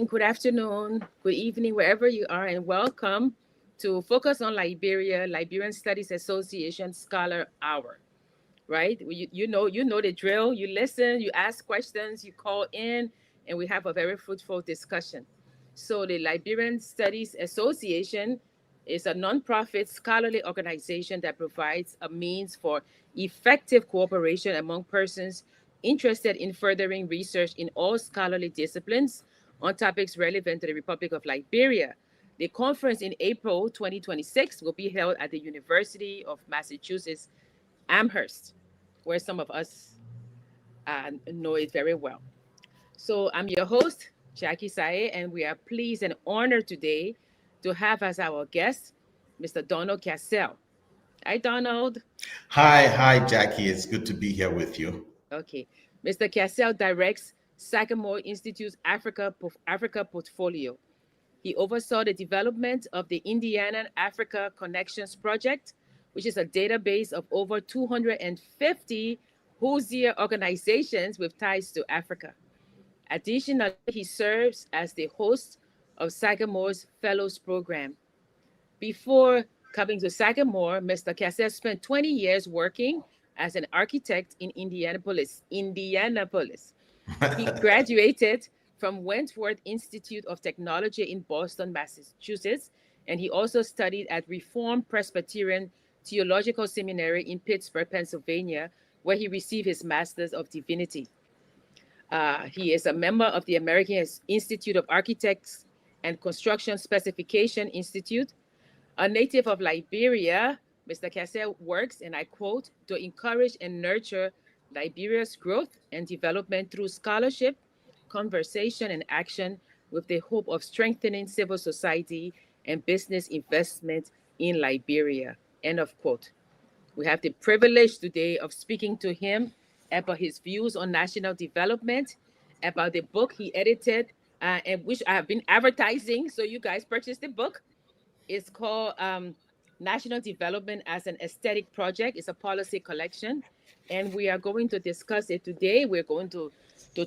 Good afternoon, good evening, wherever you are, and welcome to Focus on Liberia, Liberian Studies Association Scholar Hour. Right? You know the drill. You listen, you ask questions, you call in, and we have a very fruitful discussion. So the Liberian Studies Association is a nonprofit scholarly organization that provides a means for effective cooperation among persons interested in furthering research in all scholarly disciplines on topics relevant to the Republic of Liberia. The conference in April 2026 will be held at the University of Massachusetts Amherst, where some of us know it very well. So I'm your host, Jackie Sayegh, and we are pleased and honored today to have as our guest Mr. Donald Cassell. Hi, Donald. Hi, Jackie. It's good to be here with you. Okay. Mr. Cassell directs Sagamore Institute's Africa portfolio. He oversaw the development of the Indiana Africa Connections Project, which is a database of over 250 Hoosier organizations with ties to Africa. Additionally, he serves as the host of Sagamore's Fellows Program. Before coming to Sagamore, Mr. Cassell spent 20 years working as an architect in Indianapolis. He graduated from Wentworth Institute of Technology in Boston, Massachusetts, and he also studied at Reformed Presbyterian Theological Seminary in Pittsburgh, Pennsylvania, where he received his Master's of Divinity. He is a member of the American Institute of Architects and Construction Specification Institute. A native of Liberia, Mr. Cassell works, and I quote, to encourage and nurture Liberia's growth and development through scholarship, conversation, and action with the hope of strengthening civil society and business investment in Liberia. End of quote. We have the privilege today of speaking to him about his views on national development, about the book he edited, and which I have been advertising. So you guys purchase the book. It's called National Development as an Aesthetic Project. It's a policy collection. And we are going to discuss it today. We're going to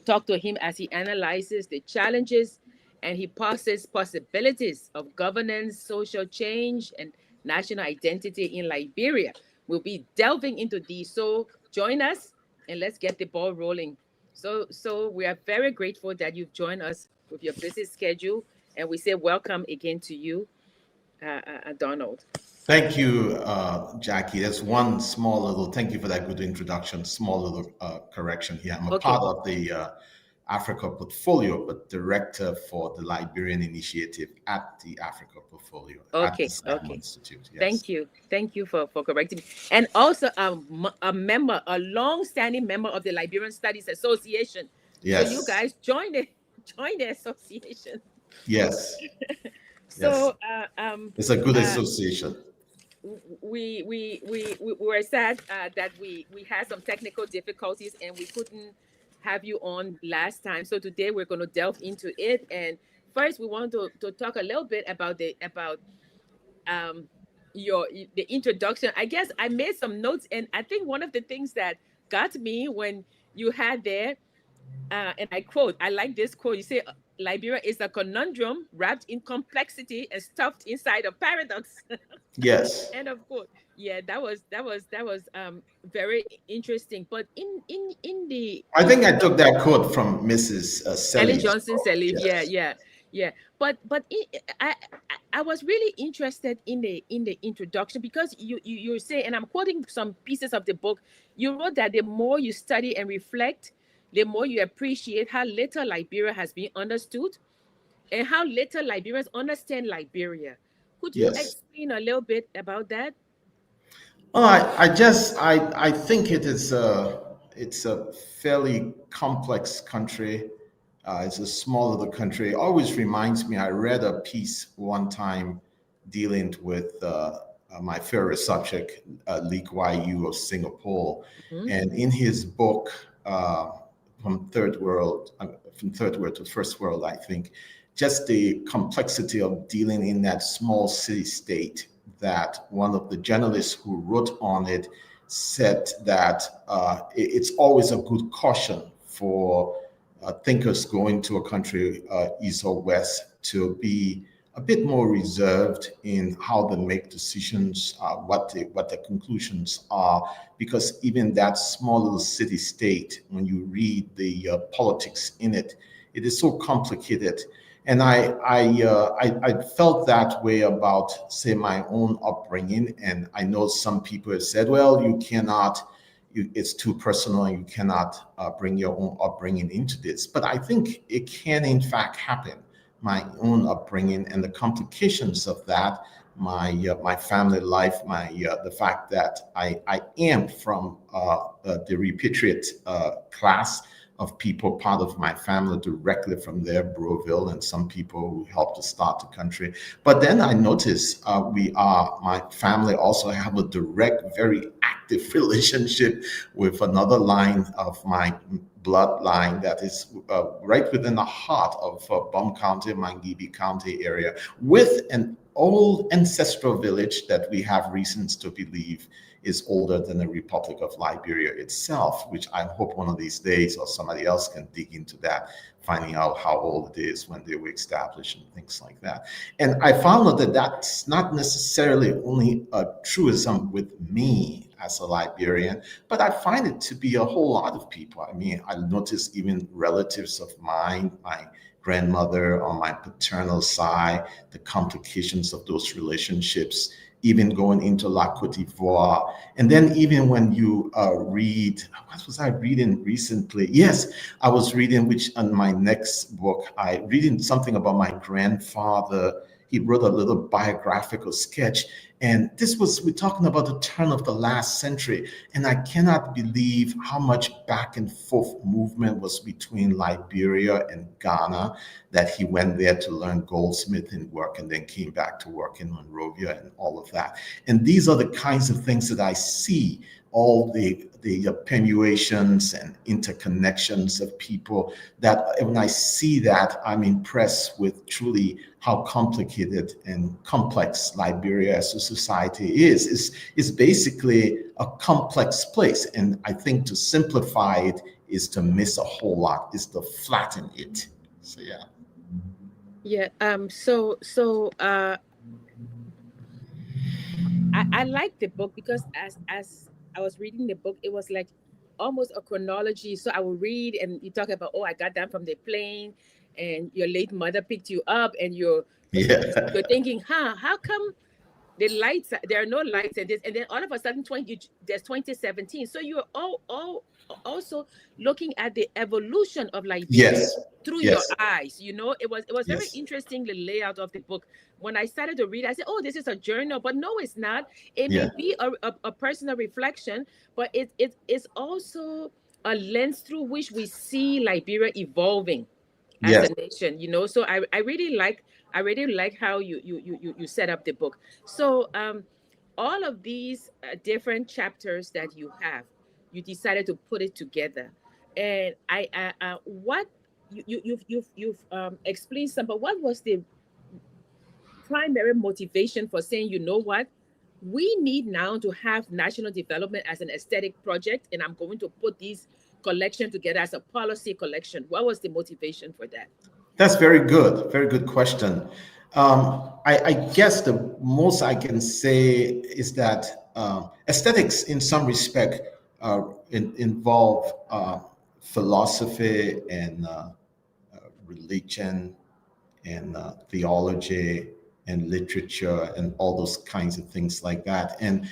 talk to him as he analyzes the challenges and he poses possibilities of governance, social change, and national identity in Liberia. We'll be delving into these. So join us and let's get the ball rolling. So we are very grateful that you've joined us with your busy schedule. And we say welcome again to you, Donald. Thank you, Jackie. There's one small little, thank you for that good introduction. Small little correction here. I'm a Okay. part of the Africa portfolio, but director for the Liberian initiative at the Africa portfolio at the Okay. Sagamore Okay. Institute. Yes. Thank you for correcting me. And also a member, a long-standing member of the Liberian Studies Association. So you Yes. guys join the association. Yes. Yes. So It's a good uh, association. we were sad that we had some technical difficulties and we couldn't have you on last time. So today we're going to delve into it. And first, we want to talk a little bit about um your the introduction. I guess I made some notes, and I think one of the things that got me when you had there, and I quote, I like this quote. You say, Liberia is a conundrum wrapped in complexity and stuffed inside a paradox. Yes. End of quote. Yeah, that was very interesting. But in the I think I took introduction, that quote from Mrs. Ellen Selly's Johnson book. Sirleaf. Yeah, Yes. yeah, yeah. But I was really interested in the introduction because you say, and I'm quoting some pieces of the book. You wrote that the more you study and reflect, the more you appreciate how little Liberia has been understood and how little Liberians understand Liberia. Could you Yes. explain a little bit about that? Oh, I think it's a fairly complex country. It's a small little country. It always reminds me. I read a piece one time dealing with my favorite subject, Lee Kuan Yew of Singapore, Mhm. and in his book from third world to first world, I think, just the complexity of dealing in that small city state. That one of the journalists who wrote on it said that it's always a good caution for thinkers going to a country, east or west, to be a bit more reserved in how they make decisions, what the conclusions are, because even that small little city state, when you read the politics in it, it is so complicated. And I felt that way about, say, my own upbringing. And I know some people have said, well, you cannot, it's too personal and you cannot bring your own upbringing into this. But I think it can, in fact, happen. My own upbringing and the complications of that, my family life, the fact that I am from the repatriate class of people, part of my family directly from there, Broville, and some people who helped to start the country. But then I noticed my family also have a direct, very active relationship with another line of my bloodline that is right within the heart of Bum County, Mangibi County area, with an old ancestral village that we have reasons to believe is older than the Republic of Liberia itself, which I hope one of these days or somebody else can dig into that, finding out how old it is when they were established and things like that. And I found out that that's not necessarily only a truism with me as a Liberian, but I find it to be a whole lot of people. I mean, I notice even relatives of mine, my grandmother on my paternal side, the complications of those relationships, even going into La Cote d'Ivoire. And then even when you read, what was I reading recently? Yes, I was reading, which on my next book, I reading something about my grandfather. He wrote a little biographical sketch. And we're talking about the turn of the last century. And I cannot believe how much back and forth movement was between Liberia and Ghana, that he went there to learn goldsmithing work and then came back to work in Monrovia and all of that. And these are the kinds of things that I see, all the permeations and interconnections of people, that when I see that, I'm impressed with truly how complicated and complex Liberia as a society is. It's basically a complex place. And I think to simplify it is to miss a whole lot, is to flatten it. So, yeah. Yeah. I like the book because as I was reading the book, it was like almost a chronology. So I would read and you talk about, oh, I got down from the plane and your late mother picked you up and you're Yeah. thinking, how come the lights, there are no lights and this, and then all of a sudden there's 2017. So you're all also looking at the evolution of Liberia Yes. through your Yes. eyes. It was very Yes. interesting, the layout of the book. When I started to read, I said, oh, this is a journal, but no, it's not. It may Yeah. be a personal reflection, but it's also a lens through which we see Liberia evolving as a Yes. nation. So I really like how you set up the book. So all of these different chapters that you have, you decided to put it together. And what you've explained some, but what was the primary motivation for saying, you know what, we need now to have national development as an aesthetic project, and I'm going to put these collection together as a policy collection? What was the motivation for that? That's very good. Very good question. I guess the most I can say is that aesthetics, in some respect, involve philosophy and religion and theology and literature and all those kinds of things like that. And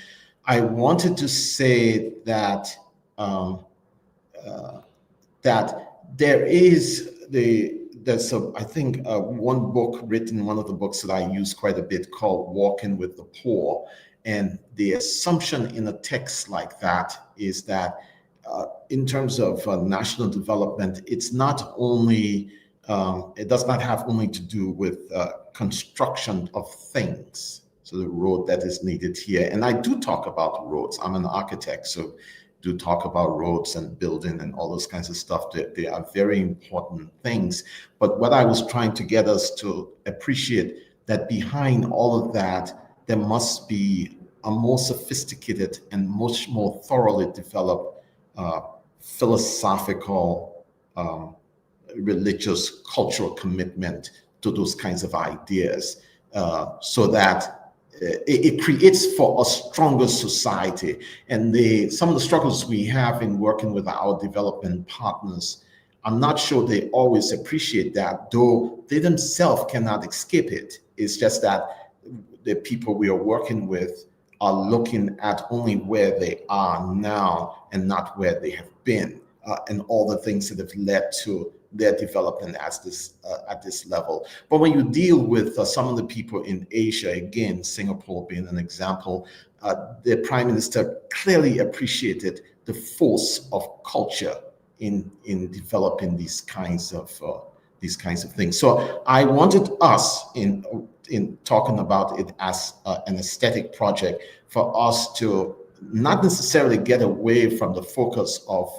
I wanted to say that um, that there is there's I think one book written, one of the books that I use quite a bit, called Walking with the Poor. And the assumption in a text like that is that in terms of national development, it's not only it does not have only to do with construction of things. So the road that is needed here, and I do talk about roads. I'm an architect, so do talk about roads and building and all those kinds of stuff. They are very important things. But what I was trying to get us to appreciate, that behind all of that, there must be a more sophisticated and much more thoroughly developed philosophical religious, cultural commitment to those kinds of ideas, so that it creates for a stronger society. And some of the struggles we have in working with our development partners, I'm not sure they always appreciate that, though they themselves cannot escape it. It's just that the people we are working with are looking at only where they are now and not where they have been, and all the things that have led to their development at this level. But when you deal with some of the people in Asia, again, Singapore being an example, the prime minister clearly appreciated the force of culture in developing these kinds of things. So I wanted us in talking about it as an aesthetic project for us to not necessarily get away from the focus of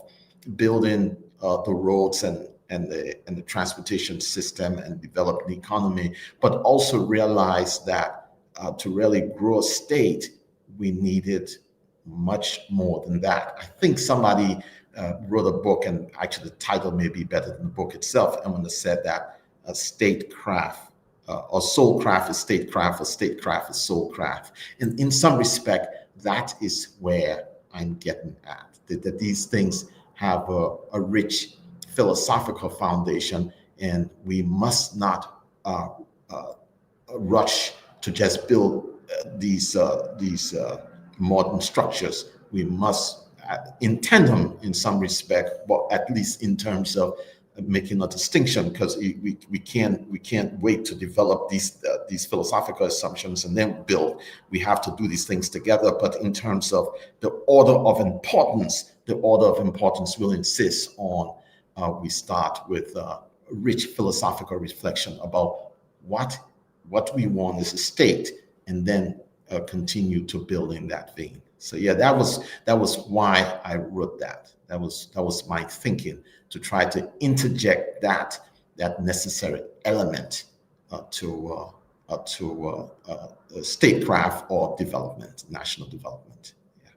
building the roads and the transportation system and develop the economy, but also realize that to really grow a state, we needed much more than that. I think somebody wrote a book, and actually the title may be better than the book itself, and when they said that statecraft or soulcraft is statecraft, or statecraft is soulcraft. And in some respect, that is where I'm getting at, that these things have a rich philosophical foundation, and we must not rush to just build these modern structures. We must intend them in some respect, but at least in terms of making a distinction, because we can't wait to develop these philosophical assumptions and then build. We have to do these things together. But in terms of the order of importance will insist on we start with rich philosophical reflection about what we want as a state, and then continue to build in that vein. So yeah, that was why I wrote that. That was my thinking, to try to interject that necessary element to statecraft or development, national development. Yeah.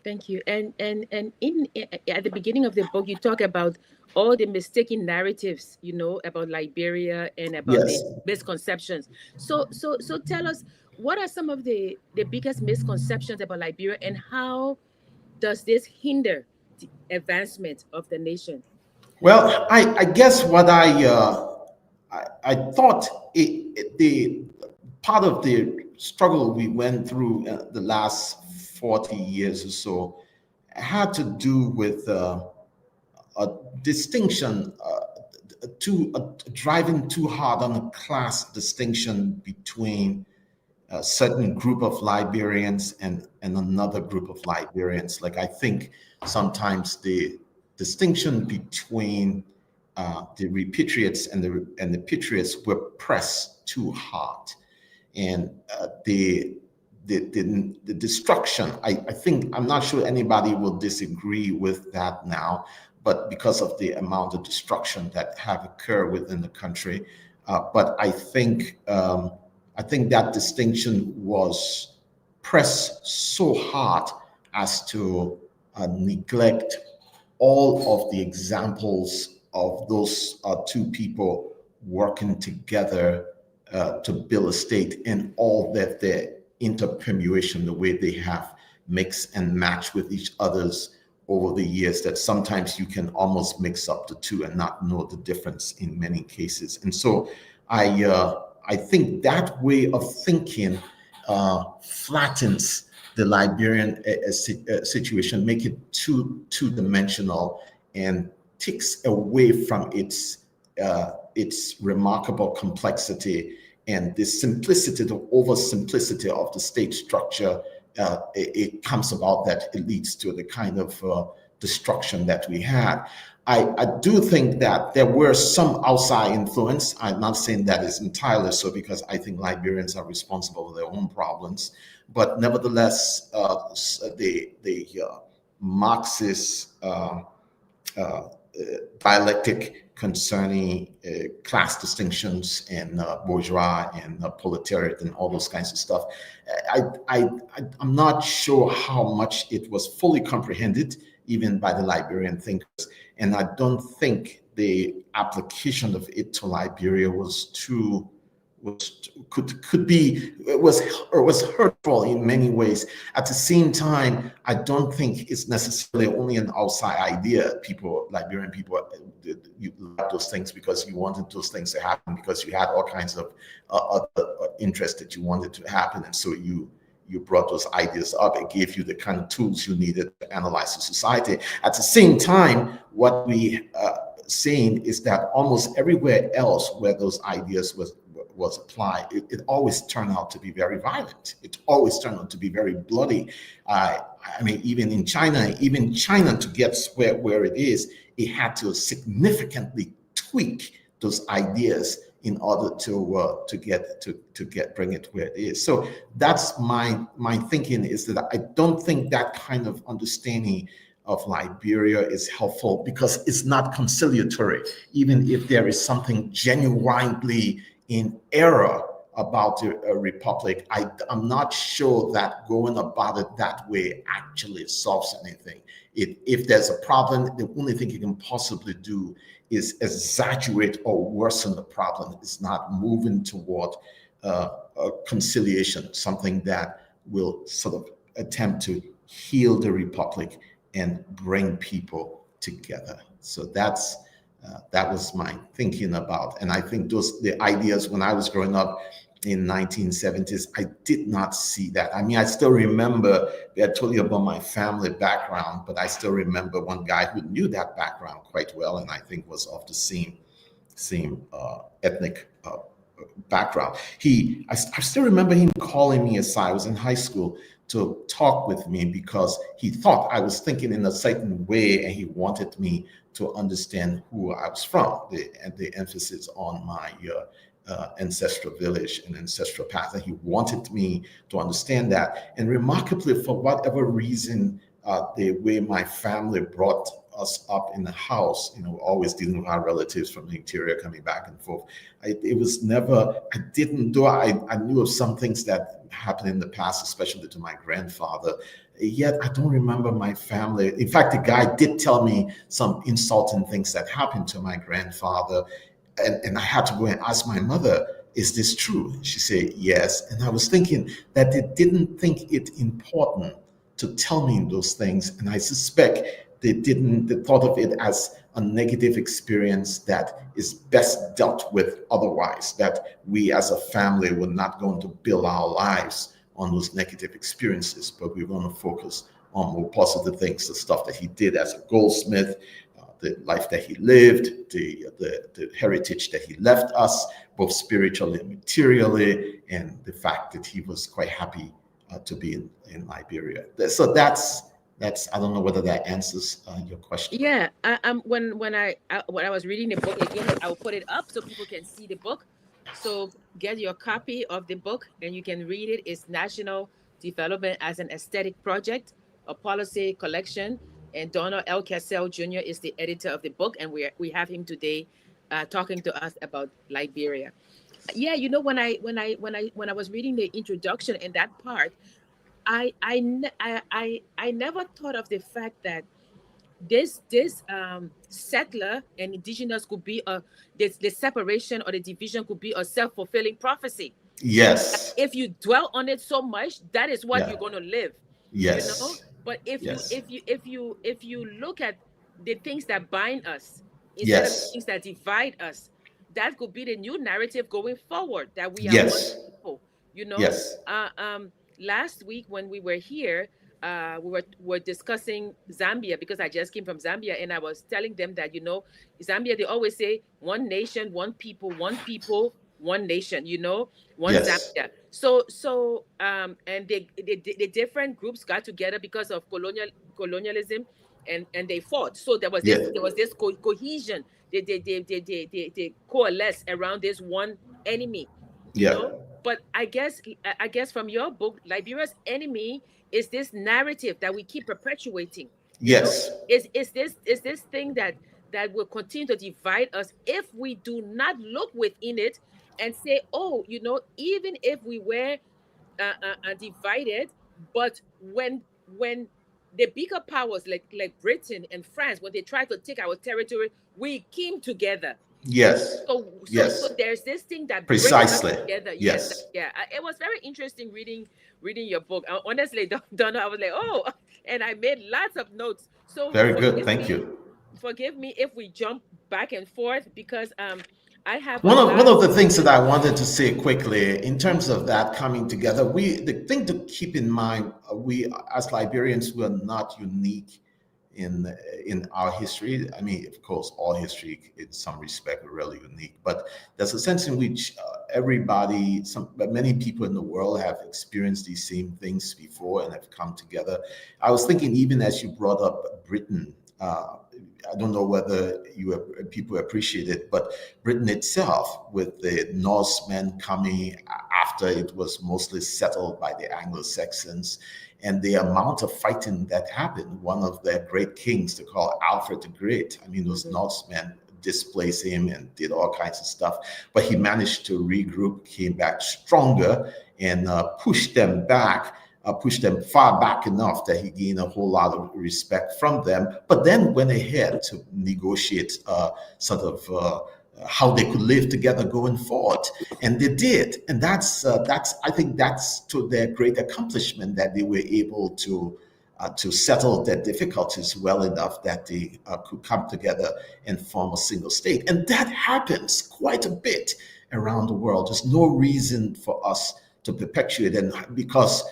Thank you. And in at the beginning of the book, you talk about all the mistaken narratives, about Liberia and about the Yes. misconceptions. So tell us, what are some of the biggest misconceptions about Liberia, and how does this hinder the advancement of the nation? Well, I guess what I thought the part of the struggle we went through the last 40 years or so had to do with a distinction, driving too hard on a class distinction between a certain group of Liberians and another group of Liberians. Like, I think sometimes the distinction between the repatriates and the patriots were pressed too hard, and the destruction. I think, I'm not sure anybody will disagree with that now, but because of the amount of destruction that have occurred within the country, but I think that distinction was pressed so hard as to neglect all of the examples of those two people working together to build a state, and all that their interpermutation, the way they have mixed and matched with each other's over the years, that sometimes you can almost mix up the two and not know the difference in many cases. And so I think that way of thinking flattens the Liberian situation, make it two-dimensional, and takes away from its remarkable complexity and the simplicity, the oversimplicity of the state structure. It comes about that it leads to the kind of destruction that we had. I do think that there were some outside influence. I'm not saying that is entirely so, because I think Liberians are responsible for their own problems. But nevertheless, the Marxist dialectic concerning class distinctions and bourgeois and proletariat and all those kinds of stuff, I'm not sure how much it was fully comprehended even by the Liberian thinkers. And I don't think the application of it to Liberia could be was hurtful in many ways. At the same time, I don't think it's necessarily only an outside idea. Liberian people, you like those things because you wanted those things to happen, because you had all kinds of other interests that you wanted to happen, and so you brought those ideas up. It gave you the kind of tools you needed to analyze the society. At the same time, what we saying is that almost everywhere else where those ideas was applied, it always turned out to be very violent. It always turned out to be very bloody. I mean, even China to get where it is, it had to significantly tweak those ideas in order to bring it where it is. So that's my thinking, is that I don't think that kind of understanding of Liberia is helpful, because it's not conciliatory. Even if there is something genuinely in error about the republic, I'm not sure that going about it that way actually solves anything. If there's a problem, the only thing you can possibly do is exaggerate or worsen the problem. It's not moving toward a conciliation, something that will sort of attempt to heal the republic and bring people together. So that was my thinking about. And I think the ideas when I was growing up in 1970s, I did not see that. I mean, I still remember, I told you about my family background, but I still remember one guy who knew that background quite well, and I think was of the same ethnic background. I still remember him calling me aside. I was in high school, to talk with me, because he thought I was thinking in a certain way, and he wanted me to understand who I was from, the emphasis on my ancestral village and ancestral path. And he wanted me to understand that. And remarkably, for whatever reason, the way my family brought us up in the house, always dealing with our relatives from the interior coming back and forth. It was never, I didn't do, I knew of some things that happened in the past, especially to my grandfather. Yet I don't remember my family. In fact, the guy did tell me some insulting things that happened to my grandfather. And I had to go and ask my mother, is this true? She said, yes. And I was thinking that they didn't think it important to tell me those things. And I suspect they thought of it as a negative experience that is best dealt with otherwise, that we as a family were not going to build our lives on those negative experiences, but we're going to focus on more positive things, the stuff that he did as a goldsmith, the life that he lived, the heritage that he left us, both spiritually and materially, and the fact that he was quite happy to be in Liberia. So that's I don't know whether that answers your question. Yeah, when I was reading the book again, I will put it up so people can see the book. So get your copy of the book and you can read it. It's National Development as an Aesthetic Project, a Policy Collection. And Donald L. Cassell Jr. is the editor of the book, and we have him today talking to us about Liberia. Yeah, when I was reading the introduction in that part, I never thought of the fact that this settler and indigenous could be the separation or the division could be a self-fulfilling prophecy. Yes. If you dwell on it so much, that is what you're going to live. Yes. But if you look at the things that bind us instead of the Yes. things that divide us, that could be the new narrative going forward, that we are one Yes. people. Yes. Last week when we were here, we were discussing Zambia, because I just came from Zambia, and I was telling them that Zambia, they always say one nation, one people, one nation, one Yes. Zambia. And the different groups got together because of colonialism, and they fought. So there was this cohesion. They coalesce around this one enemy, you Yeah. know. But I guess from your book, Liberia's enemy is this narrative that we keep perpetuating. Yes. Is this thing that will continue to divide us if we do not look within it and say, oh, even if we were divided, but when the bigger powers like Britain and France, when they tried to take our territory, we came together. Yes. So Yes. there's this thing that brings us Precisely. together. Yes, Yes. yeah. It was very interesting reading your book. Honestly, Donna, I was like, oh, and I made lots of notes. So Very good. Thank you. forgive me if we jump back and forth because I have a One lot. of the things that I wanted to say quickly in terms of that coming together, the thing to keep in mind, we as Liberians, we are not unique in our history. I mean, of course, all history in some respect are really unique, but there's a sense in which many people in the world have experienced these same things before and have come together. I was thinking, even as you brought up Britain, I don't know whether people appreciate it, but Britain itself, with the Norsemen coming after it was mostly settled by the Anglo-Saxons, and the amount of fighting that happened. One of their great kings, they call Alfred the Great. I mean, those Norsemen displaced him and did all kinds of stuff, but he managed to regroup, came back stronger, and pushed them far back enough that he gained a whole lot of respect from them, but then went ahead to negotiate how they could live together going forward, and they did. And that's I think that's to their great accomplishment that they were able to settle their difficulties well enough that they could come together and form a single state. And that happens quite a bit around the world. There's no reason for us to perpetuate, and because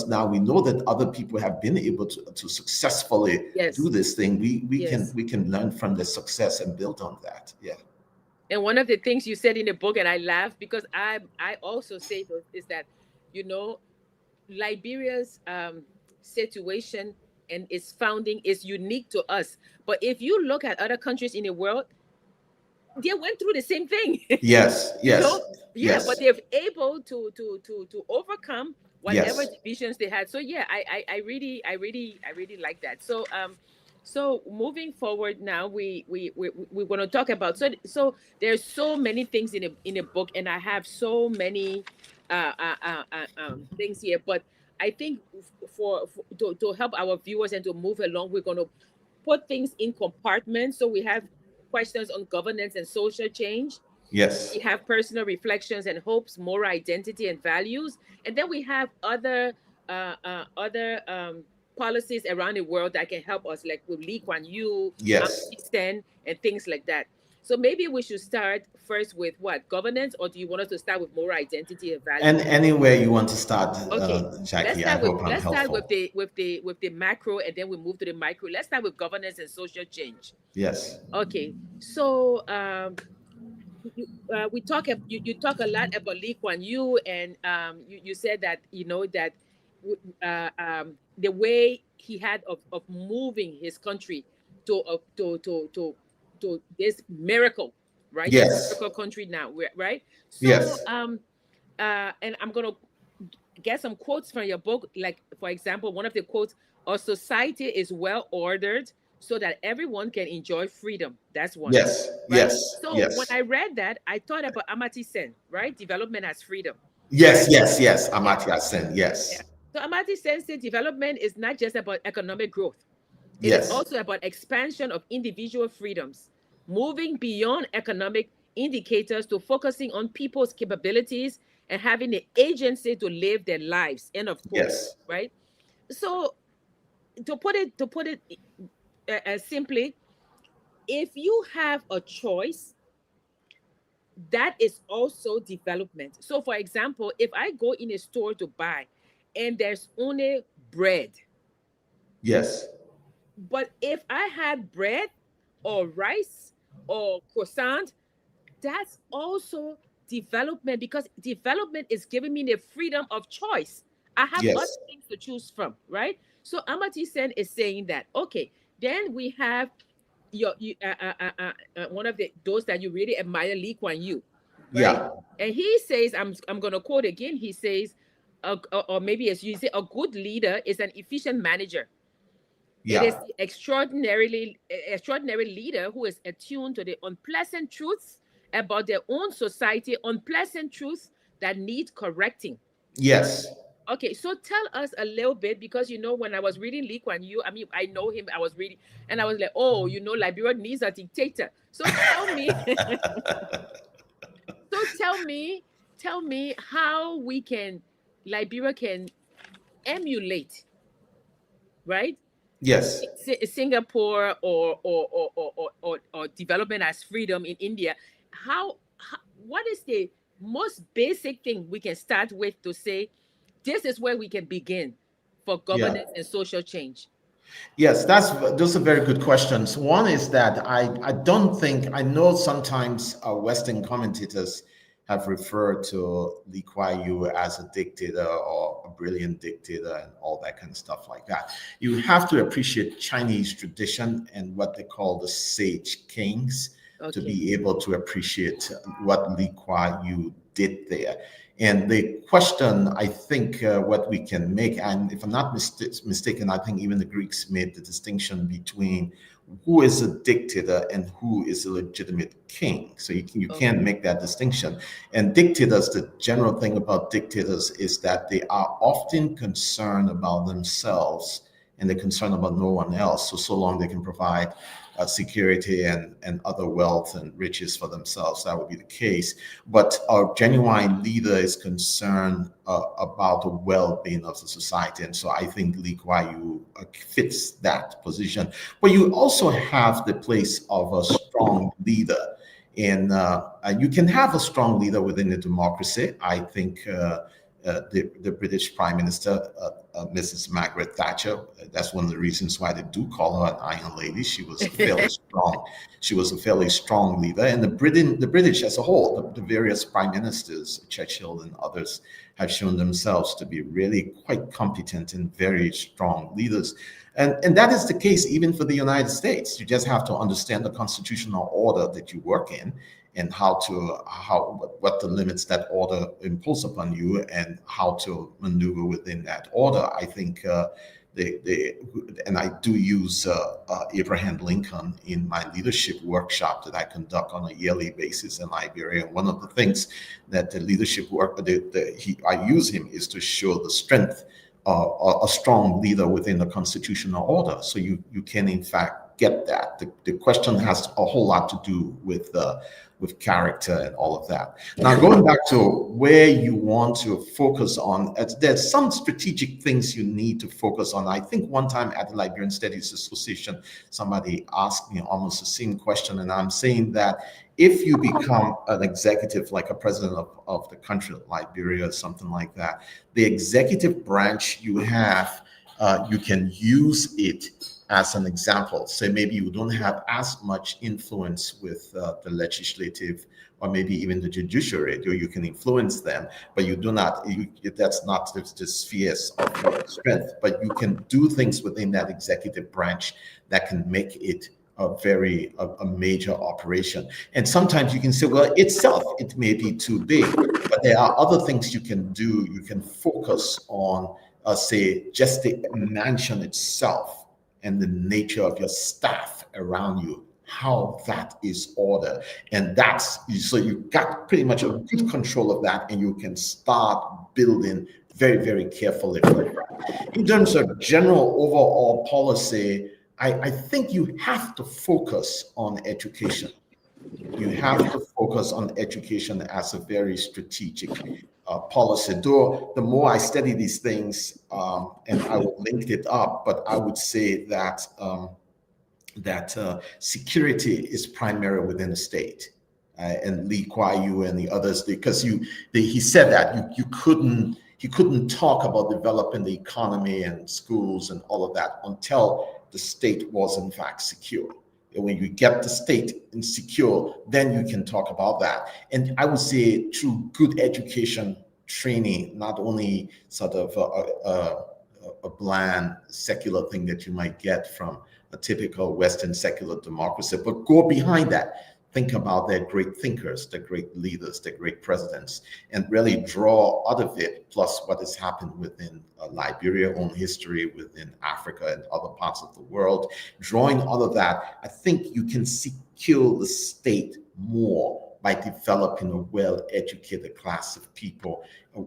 now we know that other people have been able to successfully do this thing, we can learn from their success and build on that. Yeah. And one of the things you said in the book, and I laugh because I also say this, is that, you know, Liberia's situation and its founding is unique to us. But if you look at other countries in the world, they went through the same thing. Yes, yes, yes. yes. But they're able to overcome whatever Yes. divisions they had. So yeah, I really like that. So moving forward now, we're going to talk about, so there's so many things in a book, and I have so many things here. But I think to help our viewers and to move along, we're going to put things in compartments. So we have questions on governance and social change. Yes. We have personal reflections and hopes, moral identity and values, and then we have other policies around the world that can help us, like with Lee Kuan Yew, Yes. and things like that. So maybe we should start first with what, governance, or do you want us to start with moral identity and values? And anywhere you want to start, Okay, Jackie, I hope I'm helpful. with the macro, and then we move to the micro. Let's start with governance and social change. Yes. Okay, so we talk. You talk a lot about Lee Kuan Yew, and you said that that the way he had of moving his country to this miracle, right? Yes. This miracle country now, right? So Yes. And I'm gonna get some quotes from your book. Like, for example, one of the quotes: "Our society is well ordered so that everyone can enjoy freedom." That's one. Yes. Right? Yes. So yes. when I read that, I thought about Amartya Sen, right? Development as freedom. Yes. Right? Yes. Yes. Amartya Sen. Yes. Yeah. So Amartya Sen said development is not just about economic growth. It Yes. is also about expansion of individual freedoms, moving beyond economic indicators to focusing on people's capabilities and having the agency to live their lives. End of quote. Yes. Right? So to put it simply, if you have a choice, that is also development. So for example, if I go in a store to buy and there's only bread. Yes. But if I had bread or rice or croissant, that's also development, because development is giving me the freedom of choice. I have Yes. other things to choose from, right? So Amartya Sen is saying that, okay, then we have one of those that you really admire, Lee Kuan Yew, right? Yeah. And he says, I'm going to quote again. He says, or maybe as you say, a good leader is an efficient manager. Yeah. It is the extraordinary leader who is attuned to the unpleasant truths about their own society, unpleasant truths that need correcting. Yes. Okay, so tell us a little bit, because when I was reading Lee Kuan Yew, I mean, I know him. I was reading, and I was like, oh, Liberia needs a dictator. So tell me, so tell me how Liberia can emulate, right? Yes. Singapore, or development as freedom in India. How what is the most basic thing we can start with to say this is where we can begin for Yeah. governance and social change? Yes, those are very good questions. One is that I don't think I know sometimes Western commentators have referred to Lee Kuan Yew as a dictator or a brilliant dictator and all that kind of stuff like that. You have to appreciate Chinese tradition and what they call the sage kings to Okay. be able to appreciate what Lee Kuan Yew did there. And the question, I think, what we can make, and if I'm not mistaken, I think even the Greeks made the distinction between who is a dictator and who is a legitimate king. So you can make that distinction. And dictators, the general thing about dictators is that they are often concerned about themselves and they're concerned about no one else. So long they can provide security and other wealth and riches for themselves, that would be the case. But a genuine leader is concerned about the well-being of the society. And so I think Lee Kuan Yew fits that position. But you also have the place of a strong leader. And you can have a strong leader within a democracy. I think the British Prime Minister, Mrs. Margaret Thatcher. That's one of the reasons why they do call her an Iron Lady. She was fairly strong. She was a fairly strong leader, and the British as a whole, the various prime ministers, Churchill and others, have shown themselves to be really quite competent and very strong leaders. And that is the case even for the United States. You just have to understand the constitutional order that you work in and what the limits that order impose upon you and how to maneuver within that order. I think and I do use Abraham Lincoln in my leadership workshop that I conduct on a yearly basis in Liberia. One of the things that the leadership work I use him is to show the strength a strong leader within the constitutional order. So you can in fact get that. The question has a whole lot to do with character and all of that. Now, going back to where you want to focus on, there's some strategic things you need to focus on. I think one time at the Liberian Studies Association, somebody asked me almost the same question, and I'm saying that if you become an executive, like a president of the country, Liberia, or something like that, the executive branch you have, you can use it as an example. So maybe you don't have as much influence with the legislative or maybe even the judiciary, or you can influence them, but you do not, that's not the spheres of your strength, but you can do things within that executive branch that can make it a major operation. And sometimes you can say, well, itself, it may be too big, but there are other things you can do. You can focus on, say, just the mansion itself and the nature of your staff around you, how that is ordered. And so you got pretty much a good control of that, and you can start building very, very carefully. In terms of general overall policy, I think you have to focus on education. You have to focus on education as a very strategic policy. Though the more I study these things, and I will link it up, but I would say that security is primary within the state. And Lee Kuan Yew and the others, because he said that he couldn't talk about developing the economy and schools and all of that until the state was in fact secure. And when you get the state insecure, then you can talk about that. And I would say through good education training, not only sort of a bland secular thing that you might get from a typical Western secular democracy, but go behind that. Think about their great thinkers, their great leaders, their great presidents, and really draw out of it, plus what has happened within Liberia's own history, within Africa and other parts of the world. Drawing out of that, I think you can secure the state more by developing a well-educated class of people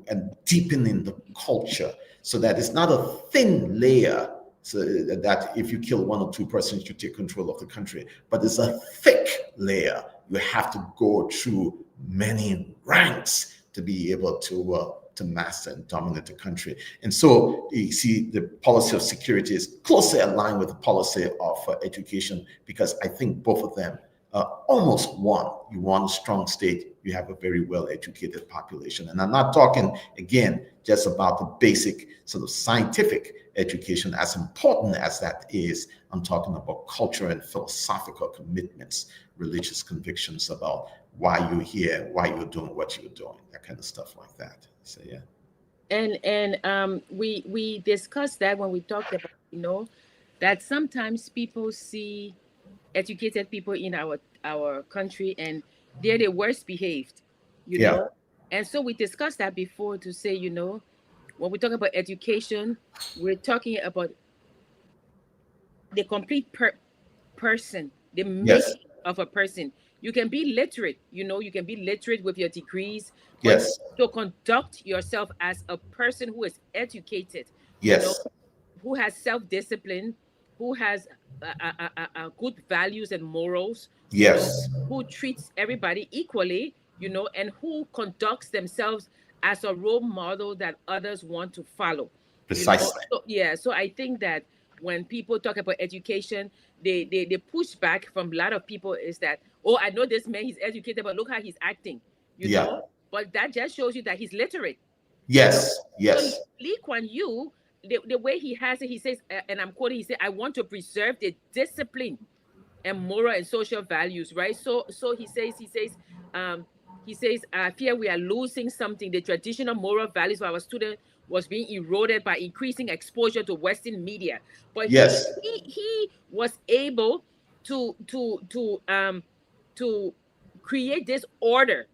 and deepening the culture so that it's not a thin layer, so that if you kill 1 or 2 persons, you take control of the country, but it's a thick layer. You have to go through many ranks to be able to master and dominate the country. And so you see the policy of security is closely aligned with the policy of education, because I think both of them almost one. You want a strong state, you have a very well-educated population. And I'm not talking, again, just about the basic sort of scientific education, as important as that is. I'm talking about cultural and philosophical commitments, religious convictions about why you're here, why you're doing what you're doing, that kind of stuff like that. So yeah. And we discussed that when we talked about, that sometimes people see educated people in our country and they're the worst behaved, you Yeah. know. And so we discussed that before to say, when we talk about education, we're talking about the complete person, the Yes. making of a person. You can be literate, you can be literate with your degrees, but Yes. to conduct yourself as a person who is educated, you know, Yes. who has self-discipline, who has good values and morals, Yes. who treats everybody equally, and who conducts themselves as a role model that others want to follow. Precisely. So yeah, so I think that when people talk about education, they push back from a lot of people is that, oh, I know this man, he's educated, but look how he's acting, you Yeah. know. But that just shows you that he's literate, you know. Yes. So Yes. Lee Kuan Yew, the way he has it, he says, and I'm quoting, he said, I want to preserve the discipline and moral and social values, right? So um, he says, I fear we are losing something. The traditional moral values of our students was being eroded by increasing exposure to Western media. But he Yes. he he was able to create this order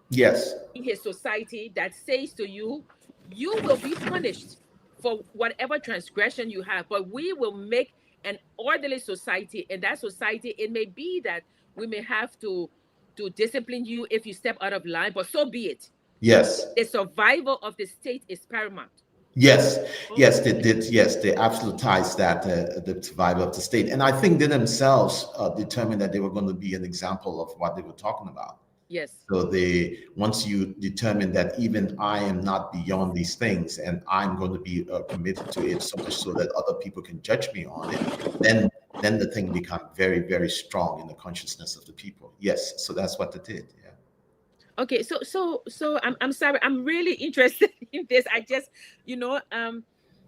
Yes. in his society that says to you, you will be punished for whatever transgression you have, but we will make an orderly society. And that society, it may be that we may have to discipline you if you step out of line, but so be it. Yes. The survival of the state is paramount. Yes, Oh, yes, they did. Yes, they absolutized that the survival of the state, and I think they themselves determined that they were going to be an example of what they were talking about. yes, So once you determine that even I am not beyond these things, and I'm going to be committed to it, so much so that other people can judge me on it, then the thing become very, very strong in the consciousness of the people. Yes, so that's what they did. Yeah. okay. So I'm sorry, I'm really interested in this. I just,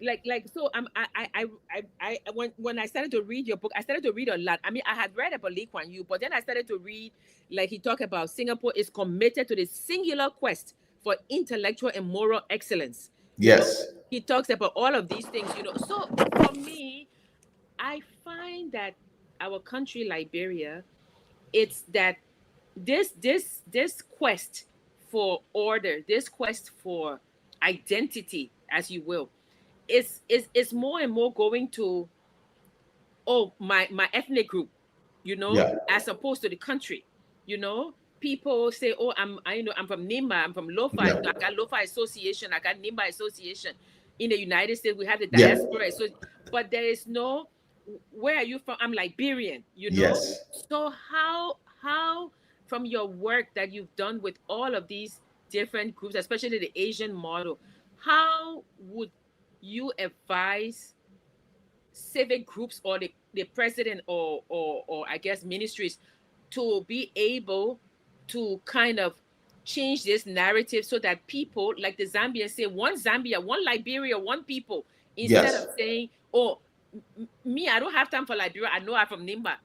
like so when I started to read your book, I started to read a lot. I mean, I had read about Lee Kuan Yew, but then I started to read, like, he talked about Singapore is committed to the singular quest for intellectual and moral excellence. Yes. He talks about all of these things. So for me, I find that our country, Liberia, it's that this quest for order, this quest for identity, as you will, is more and more going to, oh, my ethnic group, Yeah. as opposed to the country. People say, oh, I'm from Nimba, I'm from Lofa, Yeah. I got Lofa Association, I got Nimba Association. In the United States, we have the Yeah. diaspora, so but there is no, where are you from? I'm Liberian. Yes. So how from your work that you've done with all of these different groups, especially the Asian model, how would you advise civic groups or the president or I guess ministries to be able to kind of change this narrative so that people like the Zambians say one Zambia, one Liberia, one people, instead of Yes. saying, oh, me, I don't have time for Liberia, I know I'm from Nimba.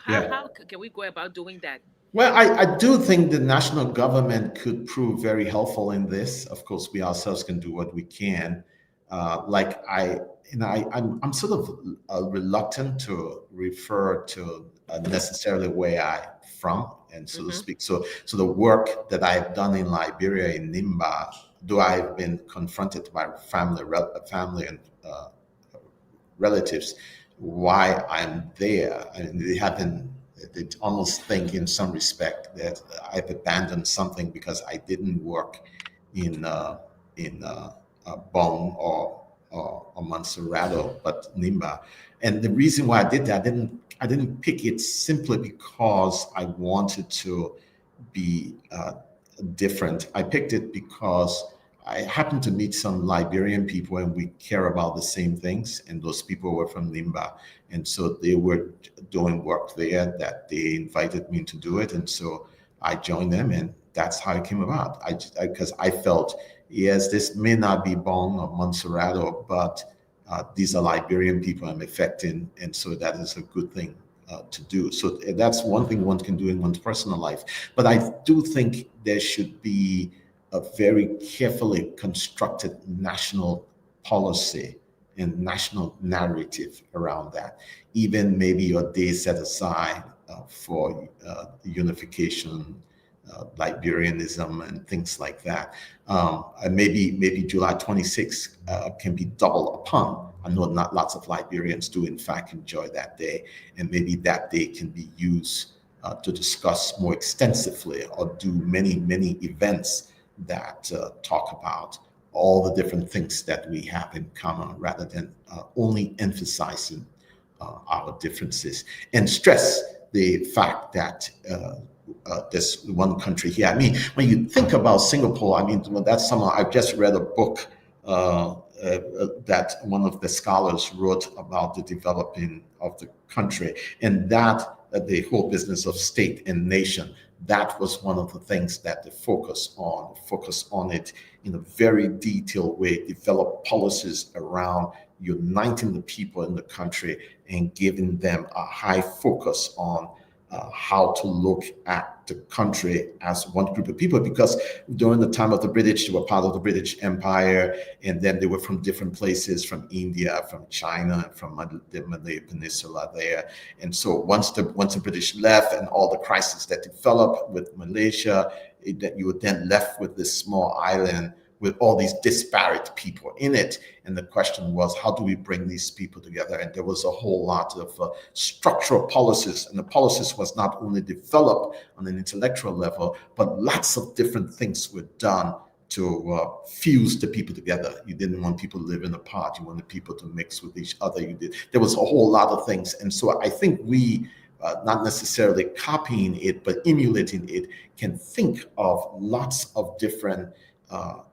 How, Yeah. how can we go about doing that? Well, I do think the national government could prove very helpful in this. Of course, we ourselves can do what we can. Like I'm sort of reluctant to refer to necessarily where I'm from, and so to Mm-hmm. speak. So the work that I've done in Liberia, in Nimba, though I've been confronted by family and relatives why I'm there, and they have been They almost think, in some respect, that I've abandoned something because I didn't work in Bong or Montserrat, but Nimba. And the reason why I did that, I didn't pick it simply because I wanted to be different. I picked it because I happened to meet some Liberian people and we care about the same things. And those people were from Nimba. And so they were doing work there that they invited me to do it. And so I joined them, and that's how it came about. Because I felt, yes, this may not be Bong or Montserrat, but these are Liberian people I'm affecting. And so that is a good thing to do. So that's one thing one can do in one's personal life. But I do think there should be a very carefully constructed national policy and national narrative around that. Even maybe a day set aside for unification, Liberianism, and things like that. And maybe July 26th can be doubled upon. I know not lots of Liberians do, in fact, enjoy that day, and maybe that day can be used to discuss more extensively or do many events that talk about all the different things that we have in common, rather than only emphasizing our differences and stress the fact that there's one country here. I mean, when you think about Singapore, I mean, that's someone. I've just read a book that one of the scholars wrote about the developing of the country, and that the whole business of state and nation. That was one of the things that they focus on it in a very detailed way, develop policies around uniting the people in the country and giving them a high focus on how to look at the country as one group of people, because during the time of the British, they were part of the British Empire, and then they were from different places, from India, from China, from the Malay Peninsula there. And so once the British left and all the crises that developed with Malaysia, that you were then left with this small island with all these disparate people in it. And the question was, how do we bring these people together? And there was a whole lot of structural policies. And the policies was not only developed on an intellectual level, but lots of different things were done to fuse the people together. You didn't want people living apart. You wanted people to mix with each other. There was a whole lot of things. And so I think we, not necessarily copying it, but emulating it, can think of lots of different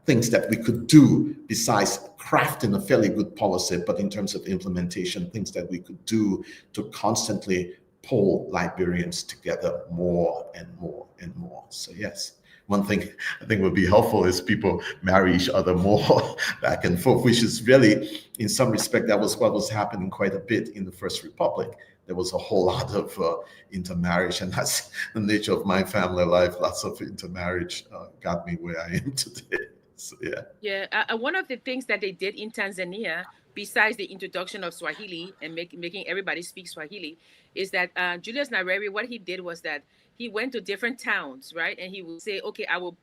things that we could do besides crafting a fairly good policy, but in terms of implementation, things that we could do to constantly pull Liberians together more and more and more. So yes, one thing I think would be helpful is people marry each other more back and forth, which is really, in some respect, that was what was happening quite a bit in the First Republic. There was a whole lot of intermarriage, and that's the nature of my family life. Lots of intermarriage got me where I am today. So, yeah. Yeah, one of the things that they did in Tanzania, besides the introduction of Swahili and making everybody speak Swahili, is that Julius Nyerere, what he did was that he went to different towns, right? And he would say, okay, I will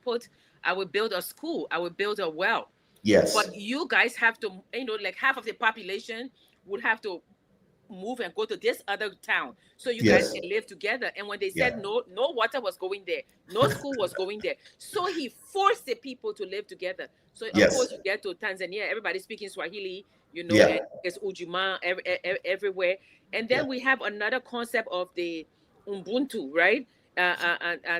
build a school, I will build a well. Yes. But you guys have to, like half of the population would have to move and go to this other town so you guys Yes. can live together. And when they said Yeah. no water was going there, no school was going there, so he forced the people to live together. So of course Yes. you get to Tanzania, everybody speaking Swahili, and Yeah. it's ujuma everywhere. And Yeah. then we have another concept of the Ubuntu, right?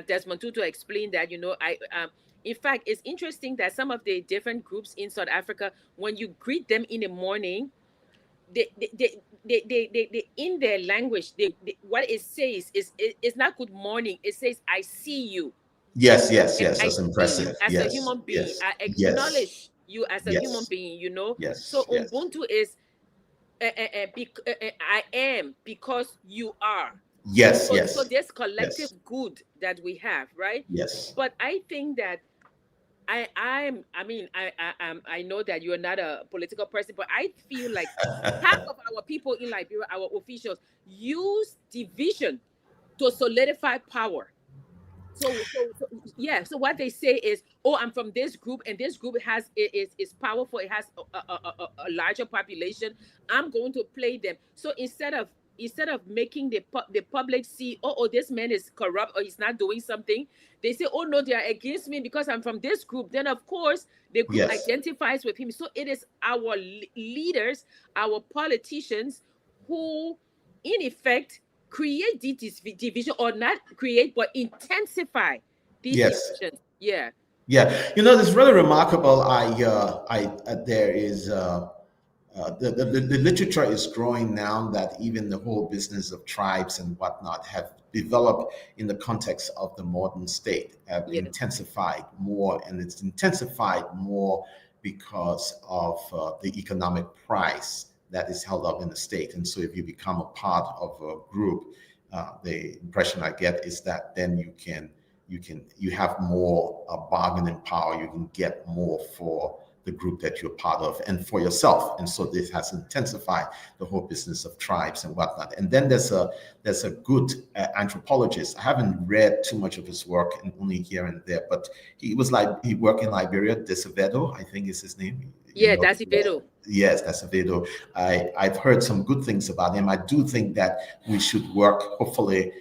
Desmond Tutu explained that, I in fact, it's interesting that some of the different groups in South Africa, when you greet them in the morning, they in their language, what it says is, it's not good morning, it says I see you, Yes. Yes. and Yes. I That's see you impressive. as a Yes. human being, Yes. I Yes. acknowledge you as a human Yes. being. So Yes. Yes. Ubuntu is I am because you are. Yes. So Yes. this collective Yes. good that we have, right? Yes. But I think that I know that you're not a political person, but I feel like half of our people in Liberia, our officials, use division to solidify power. So yeah. So what they say is, oh, I'm from this group, and this group is powerful. It has a larger population. I'm going to play them. So instead of instead of making the public see, oh, this man is corrupt or he's not doing something, they say, oh no, they are against me because I'm from this group. Then of course the group Yes. identifies with him. So it is our leaders, our politicians, who in effect create this division, or not create but intensify these Yes. divisions. Yeah. Yeah. You know, it's really remarkable. There is the literature is growing now that even the whole business of tribes and whatnot have developed in the context of the modern state, have Yeah. intensified more, and it's intensified more because of the economic price that is held up in the state. And so if you become a part of a group, the impression I get is that then you have more bargaining power. You can get more for the group that you're part of and for yourself. And so this has intensified the whole business of tribes and whatnot. And then there's a good anthropologist. I haven't read too much of his work, and only here and there, but he worked in Liberia. Desavedo, I think is his name. Yeah, that's Ibedo. Yes, that's Avedo. I've heard some good things about him. I do think that we should work, hopefully,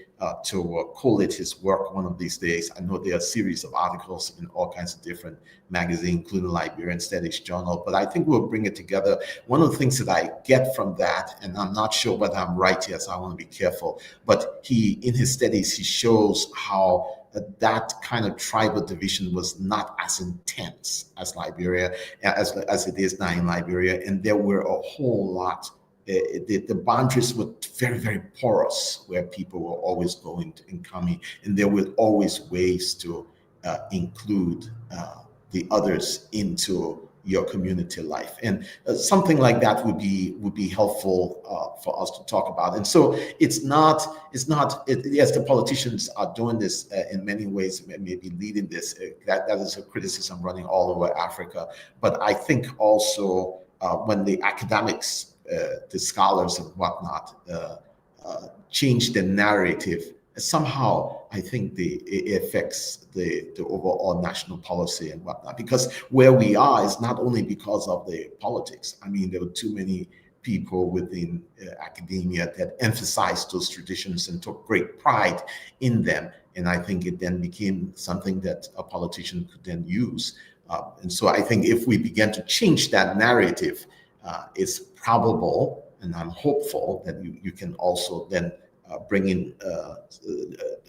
to collate his work one of these days. I know there are a series of articles in all kinds of different magazines, including Liberian Studies Journal, but I think we'll bring it together. One of the things that I get from that, and I'm not sure whether I'm right here, so I want to be careful, but in his studies, he shows how that kind of tribal division was not as intense as Liberia, as it is now in Liberia, and there were a whole lot. The boundaries were very, very porous, where people were always going and coming, and there were always ways to include the others into your community life, and something like that would be helpful for us to talk about. And so yes, the politicians are doing this in many ways, maybe leading this. That is a criticism running all over Africa, but I think also when the academics, the scholars and whatnot, change the narrative, somehow I think it affects the overall national policy and whatnot. Because where we are is not only because of the politics. I mean, there were too many people within academia that emphasized those traditions and took great pride in them. And I think it then became something that a politician could then use. And so I think if we begin to change that narrative, it's probable, and I'm hopeful, that you can also then bring in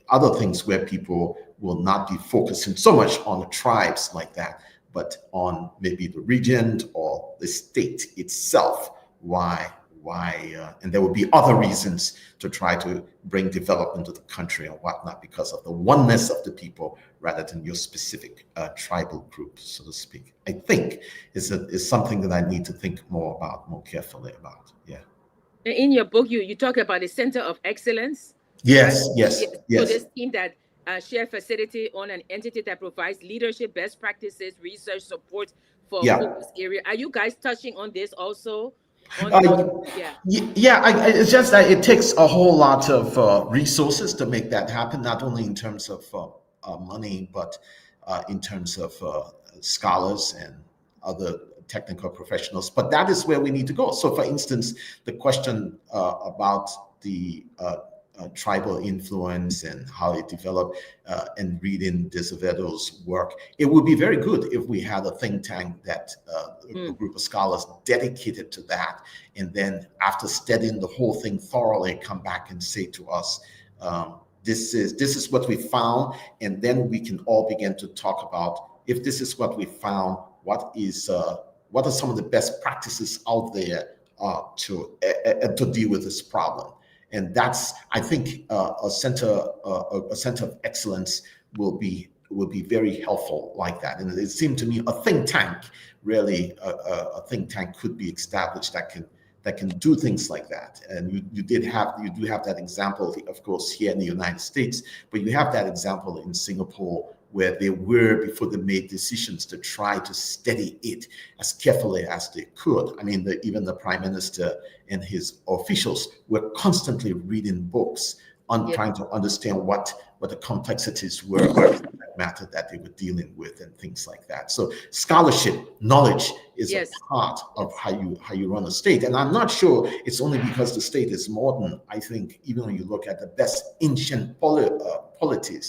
other things where people will not be focusing so much on the tribes like that, but on maybe the region or the state itself. Why, and there will be other reasons to try to bring development to the country and whatnot, because of the oneness of the people rather than your specific tribal group, so to speak. I think is something that I need to think more carefully about. Yeah. In your book, you talk about the Center of Excellence. Yes, right? yes, So this team that share facility on an entity that provides leadership, best practices, research support for focus area. Are you guys touching on this also? It's just that it takes a whole lot of resources to make that happen, not only in terms of money, but in terms of scholars and other technical professionals. But that is where we need to go. So, for instance, the question about the tribal influence and how it developed, and reading Desavedo's work, it would be very good if we had a think tank that a group of scholars dedicated to that, and then after studying the whole thing thoroughly, come back and say to us, this is what we found, and then we can all begin to talk about, if this is what we found, what are some of the best practices out there to deal with this problem. And that's, I think, a center of excellence will be very helpful like that. And it seemed to me a think tank, really, a think tank could be established that can do things like that. And you do have that example, of course, here in the United States, but you have that example in Singapore, where they were, before they made decisions, to try to study it as carefully as they could. I mean, even the prime minister and his officials were constantly reading books on trying to understand what the complexities were of that matter that they were dealing with and things like that. So scholarship, knowledge is a Yes. part of how you run a state. And I'm not sure it's only because the state is modern. I think even when you look at the best ancient polities,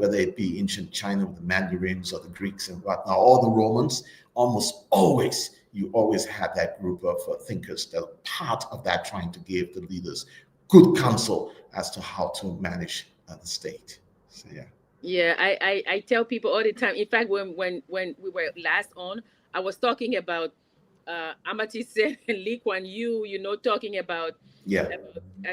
whether it be ancient China with the Mandarins or the Greeks and whatnot, or the Romans, almost always you always had that group of thinkers that are part of that, trying to give the leaders good counsel as to how to manage the state. So yeah. Yeah, I tell people all the time. In fact, when we were last on, I was talking about Amartya Sen and Lee Kuan Yew, talking Yeah. about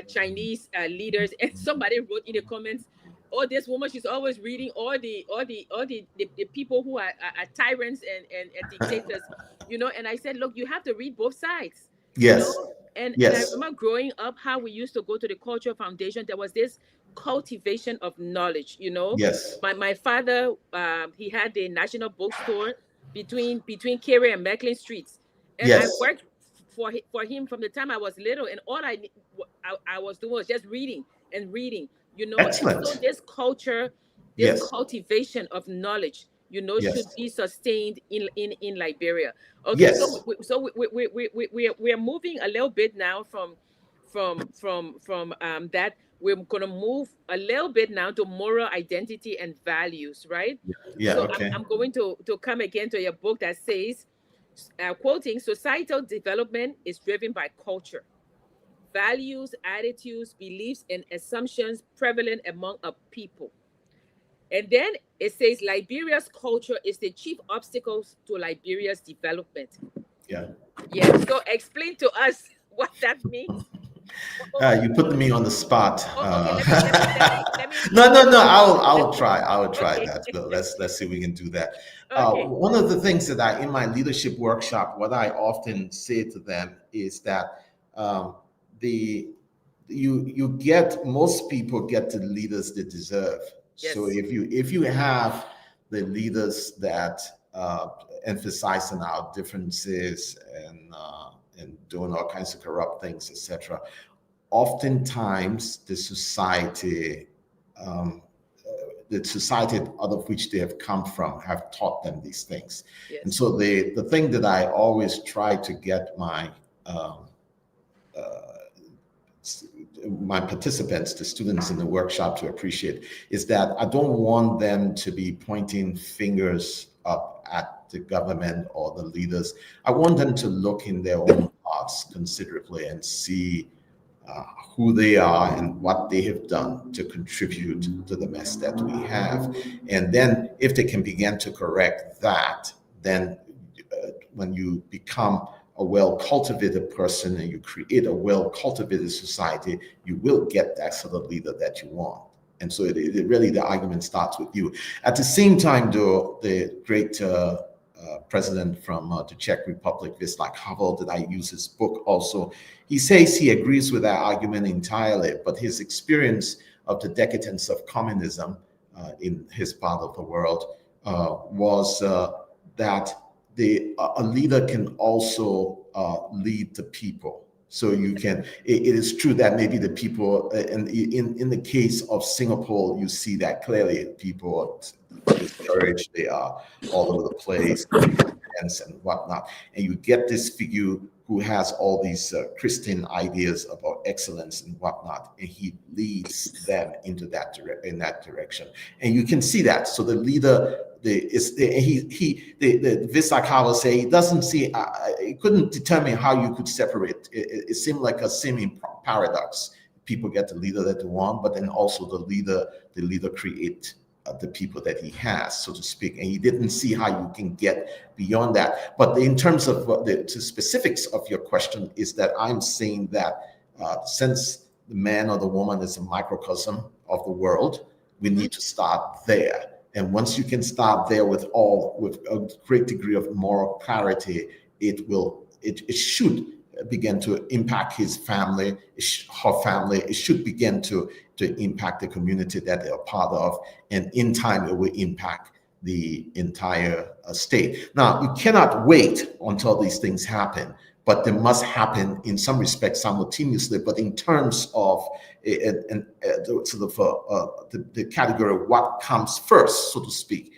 Chinese leaders, and somebody wrote in the comments, "Oh, this woman, she's always reading all the people who are tyrants and dictators," And I said, "Look, you have to read both sides, you know." Yes. And I Yes. remember growing up how we used to go to the Cultural Foundation. There was this cultivation of knowledge. Yes. My father, he had the National Bookstore between Carey and Macklin Streets, and I Yes. worked for him from the time I was little, and all I was doing was just reading and reading, and so Excellent. this Yes. cultivation of knowledge, should Yes. be sustained in Liberia. Okay, so Yes. we are moving a little bit now from that. We're going to move a little bit now to moral identity and values, right? Yeah. So Okay. I'm going to come again to your book that says, quoting, societal development is driven by culture, values, attitudes, beliefs, and assumptions prevalent among a people. And then it says Liberia's culture is the chief obstacles to Liberia's development. Yeah. Yeah. So explain to us what that means. Oh, You put me on the spot. okay. Let me. No, no, no. I'll try. I will try Okay. that. But let's see if we can do that. Okay. One of the things that I in my leadership workshop, what I often say to them is that the you get most people get the leaders they deserve. So Yes. if you have the leaders that emphasize on our differences and doing all kinds of corrupt things, etc., oftentimes um, the society out of which they have come from have taught them these things. And Yes. so the thing that I always try to get um, uh, my participants, the students in the workshop, to appreciate is that I don't want them to be pointing fingers up at the government or the leaders. I want them to look in their own hearts considerably and see who they are and what they have done to contribute to the mess that we have. And then, if they can begin to correct that, then when you become a well cultivated person and you create a well cultivated society, you will get that sort of leader that you want. And so, really, the argument starts with you. At the same time, though, the great president from the Czech Republic, Václav Havel, that I use his book also. He says he agrees with that argument entirely, but his experience of the decadence of communism in his part of the world was that a leader can also lead the people. So you can. It is true that maybe the people, and in the case of Singapore, you see that clearly. People are discouraged. They are all over the place, and whatnot. And you get this figure who has all these Christian ideas about excellence and whatnot, and he leads them into in that direction. And you can see that. So the leader. The Václav Havel say he doesn't see. He couldn't determine how you could separate. It seemed like a seeming paradox. People get the leader that they want, but then also the leader create the people that he has, so to speak. And he didn't see how you can get beyond that. But in terms of the specifics of your question, is that I'm saying that since the man or the woman is a microcosm of the world, we need to start there. And once you can start there with a great degree of moral clarity, it should begin to impact his family, her family. It should begin to impact the community that they are part of, and in time it will impact the entire state. Now, you cannot wait until these things happen, but they must happen in some respects simultaneously. But in terms of the category of what comes first, so to speak,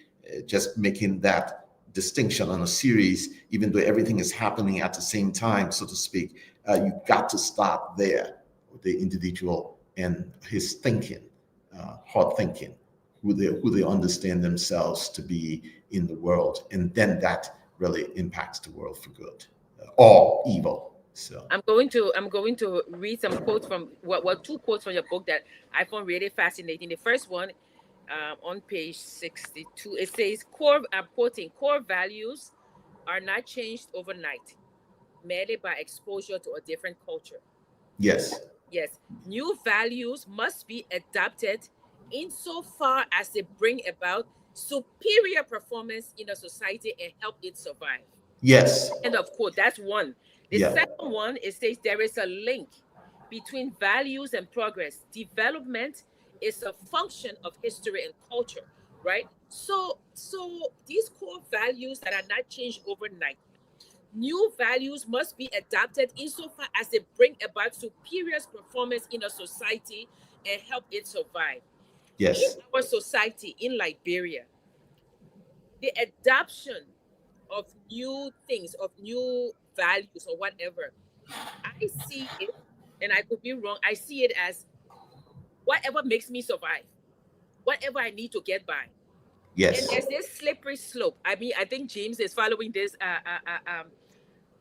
just making that distinction on a series, even though everything is happening at the same time, so to speak. You got to start there with the individual and his thinking, hard thinking, who they understand themselves to be in the world, and then that really impacts the world for good or evil. So I'm going to read some quotes from two quotes from your book that I found really fascinating. The first one, on page 62, it says, "Core." I'm quoting: "Core values are not changed overnight, merely by exposure to a different culture. yes, Yes, new values must be adapted insofar as they bring about superior performance in a society and help it survive." yes, End of quote. That's one. The yeah, second one, it says there is a link between values and progress. Development is a function of history and culture, right? So these core values that are not changed overnight, new values must be adapted insofar as they bring about superior performance in a society and help it survive. In yes, our society in Liberia, the adoption of new things, of new values or whatever, I see it, and I could be wrong, I see it as whatever makes me survive, whatever I need to get by. And yes, there's this slippery slope. I mean, I think James is following this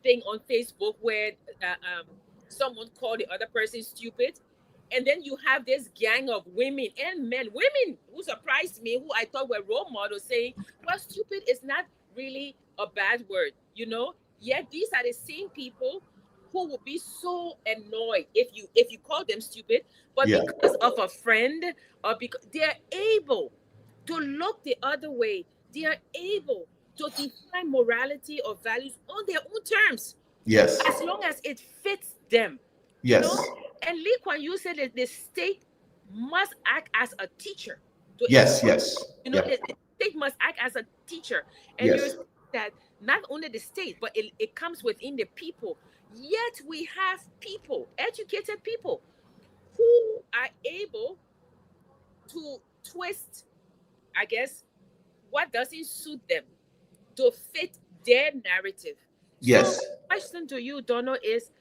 thing on Facebook where someone called the other person stupid. And then you have this gang of women and men, women who surprised me, who I thought were role models, saying, well, stupid is not really a bad word, you know? Yet these are the same people who will be so annoyed if you call them stupid, but yeah, because of a friend, or because they're able to look the other way, they are able to define morality or values on their own terms, yes, as long as it fits them, you know. yes, And Lee Kuan Yew said that the state must act as a teacher to its yes, yes, subjects. You know, yeah, the state must act as a teacher. And you're yes, saying that not only the state, but it comes within the people. Yet we have people, educated people, who are able to twist, I guess, what doesn't suit them to fit their narrative. So, yes. my question to you, Dono, is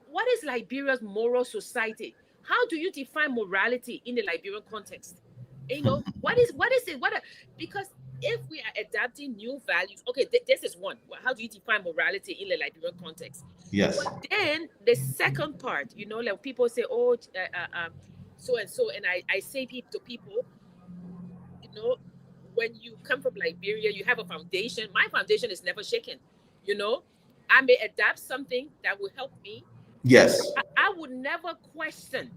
what is Liberia's moral society? How do you define morality in the Liberian context? You know, what is it? Because if we are adapting new values, okay, this is one. How do you define morality in the Liberian context? Yes, But then the second part, you know, like people say, oh, so and so, and I say to people, you know, when you come from Liberia, you have a foundation. My foundation is never shaken. You know, I may adapt something that will help me, but yes, I would never question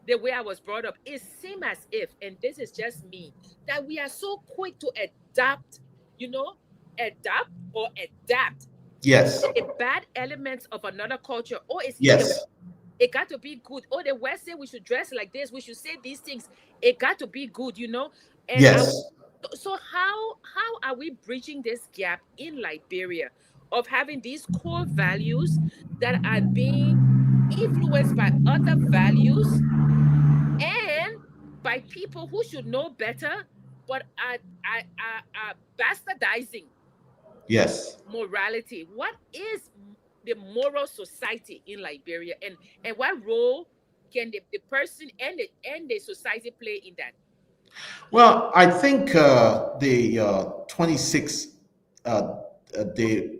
the way I was brought up. It seems as if, and this is just me, that we are so quick to adapt, you know, adapt or adapt yes, the bad elements of another culture. Or it's in the, yes, it got to be good. Oh, the West say we should dress like this, we should say these things. It got to be good, you know. And yes. so how are we bridging this gap in Liberia of having these core values that are being influenced by other values and by people who should know better, but are bastardizing Yes. morality? What is the moral society in Liberia, and what role can the person and the society play in that? Well, I think the 26 day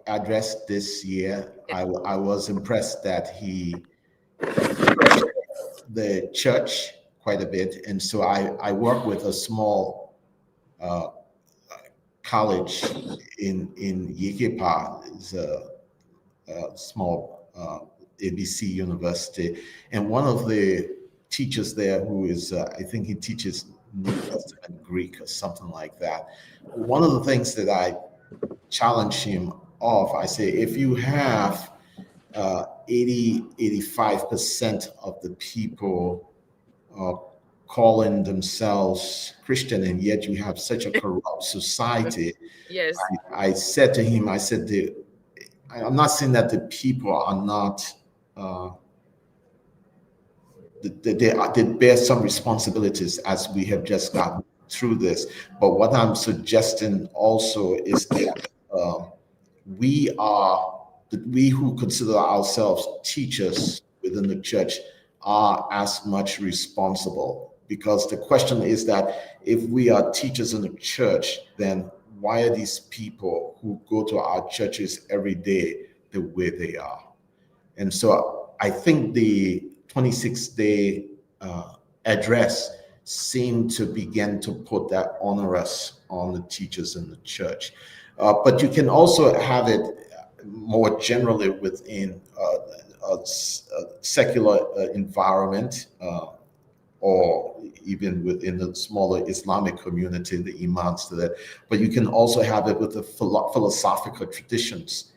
address this year, I was impressed that he touched the church quite a bit. And so I work with a small uh, college in Yekepa. It's a small ABC university, and one of the teachers there, who is I think he teaches New Testament Greek or something like that. One of the things that I challenge him of, I say, if you have 85% of the people uh, calling themselves Christian, and yet you have such a corrupt society. Yes. I said to him, I said, I'm not saying that the people are not, uh, they bear some responsibilities, as we have just gotten through this. But what I'm suggesting also is that we are we who consider ourselves teachers within the church are as much responsible, because the question is that if we are teachers in the church, then why are these people who go to our churches every day the way they are? And so I think the 26-day address seemed to begin to put that onus on the teachers in the church. But you can also have it more generally within a secular environment, or even within the smaller Islamic community, the imams to that. But you can also have it with the philosophical traditions.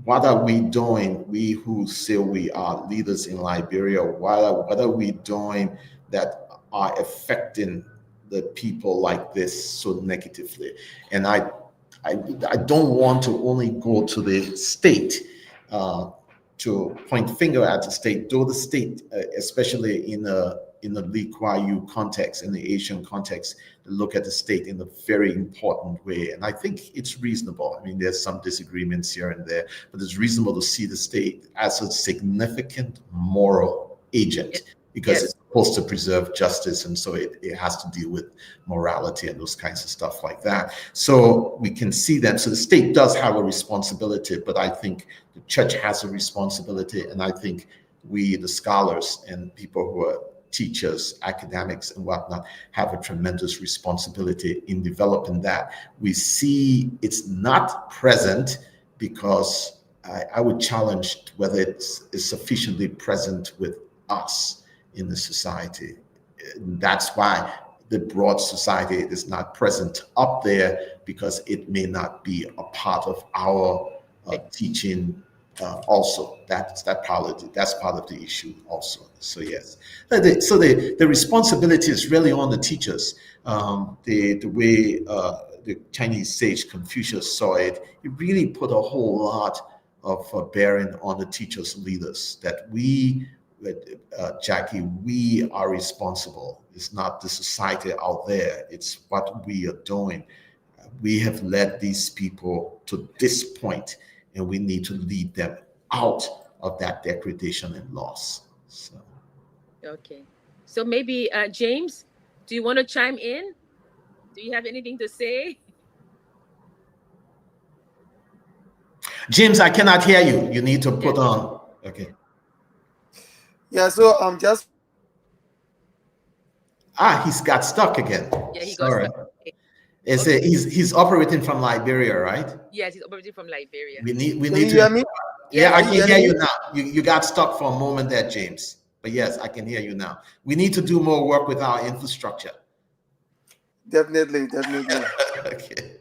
What are we doing, we who say we are leaders in Liberia? What are we doing that are affecting the people like this so negatively? And I don't want to only go to the state to point finger at the state, though the state, especially in the Lee Kuan Yew context, in the Asian context, look at the state in a very important way. And I think it's reasonable. I mean, there's some disagreements here and there, but it's reasonable to see the state as a significant moral agent, because it's supposed to preserve justice. And so it has to deal with morality and those kinds of stuff like that. So we can see that. So the state does have a responsibility, but I think the church has a responsibility. And I think we, the scholars and people who are teachers, academics, and whatnot, have a tremendous responsibility in developing that. We see it's not present because I would challenge whether it's sufficiently present with us in the society. That's why the broad society is not present up there, because it may not be a part of our teaching. Also, that's part of the issue also. So yes, so the responsibility is really on the teachers. The way the Chinese sage Confucius saw it, it really put a whole lot of bearing on the teachers, leaders, that we, Jackie, we are responsible. It's not the society out there, it's what we are doing. We have led these people to this point, and we need to lead them out of that degradation and loss. So. Okay. So maybe, James, do you want to chime in? Do you have anything to say? James, I cannot hear you. You need to put on. Okay. Yeah, so just He's got stuck again. Yeah, he got Sorry. stuck. Okay. He's operating from Liberia, right? Yes, he's operating from Liberia. We need can to. you hear me? Yeah, I can hear me? you now. You got stuck for a moment there, James. But yes, I can hear you now. We need to do more work with our infrastructure. Definitely. Okay.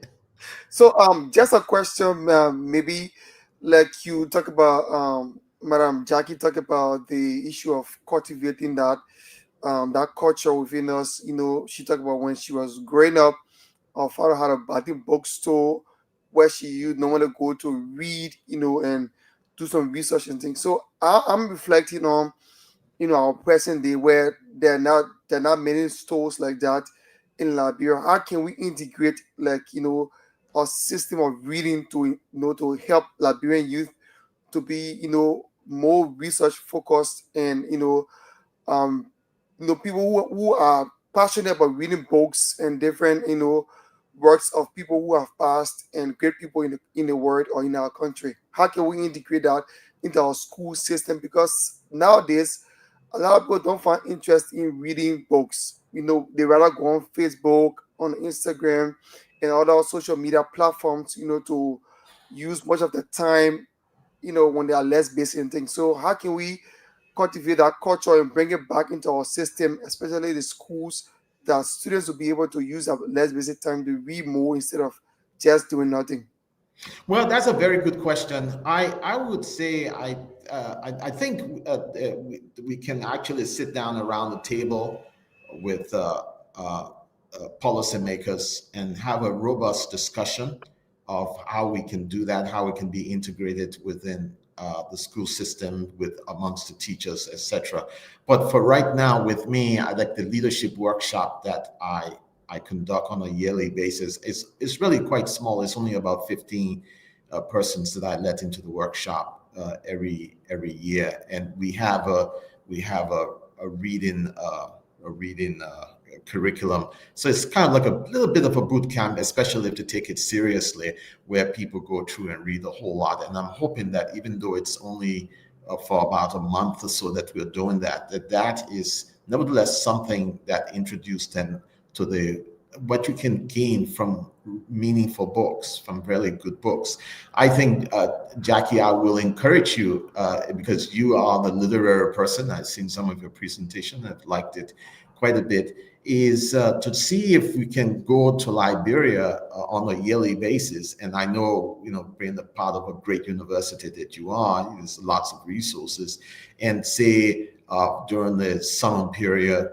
So just a question, maybe like you talk about, Madam Jackie talk about the issue of cultivating that culture within us. You know, she talked about when she was growing up, her father had a, I think, bookstore where she used normally go to read, you know, and do some research and things. So I'm reflecting on, you know, our present day where there are not many stores like that in Liberia. How can we integrate, like, you know, a system of reading to, you know, to help Liberian youth to be, you know, more research focused, and um people who are passionate about reading books and different, you know, works of people who have passed and great people in the world or in our country. How can we integrate that into our school system? Because nowadays a lot of people don't find interest in reading books. You know, they rather go on Facebook, on Instagram, and other social media platforms, you know, to use much of the time, you know, when they are less busy and things. So how can we cultivate that culture and bring it back into our system, especially the schools, that students will be able to use that less busy time to read more instead of just doing nothing? Well, that's a very good question. I would say I think we can actually sit down around the table with policymakers and have a robust discussion of how we can do that, how it can be integrated within the school system with amongst the teachers, etc. But for right now, with me, I like the leadership workshop that I conduct on a yearly basis. It's really quite small. It's only about 15 persons that I let into the workshop every year, and we have a reading curriculum. So it's kind of like a little bit of a boot camp, especially if to take it seriously, where people go through and read a whole lot. And I'm hoping that even though it's only for about a month or so that we're doing that, that is nevertheless something that introduced them to the what you can gain from meaningful books, from really good books. I think, Jackie, I will encourage you because you are the literary person. I've seen some of your presentation. I've liked it quite a bit. Is to see if we can go to Liberia on a yearly basis. And I know, being a part of a great university that you are, there's lots of resources, and say during the summer period,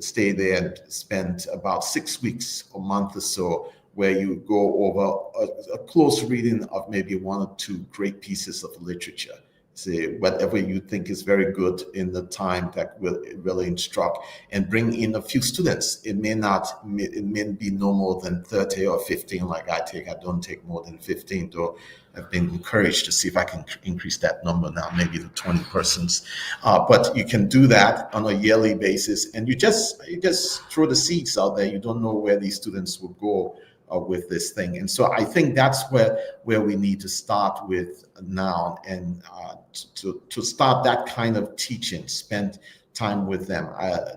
stay there and spend about 6 weeks, a month or so, where you go over a close reading of maybe one or two great pieces of literature. Say whatever you think is very good in the time that will really instruct, and bring in a few students. It may be no more than 30 or 15 like I take. I don't take more than 15, though I've been encouraged to see if I can increase that number now, maybe to 20 persons. But you can do that on a yearly basis, and you just throw the seeds out there. You don't know where these students will go with this thing. And so I think that's where we need to start with now, and to start that kind of teaching, spend time with them.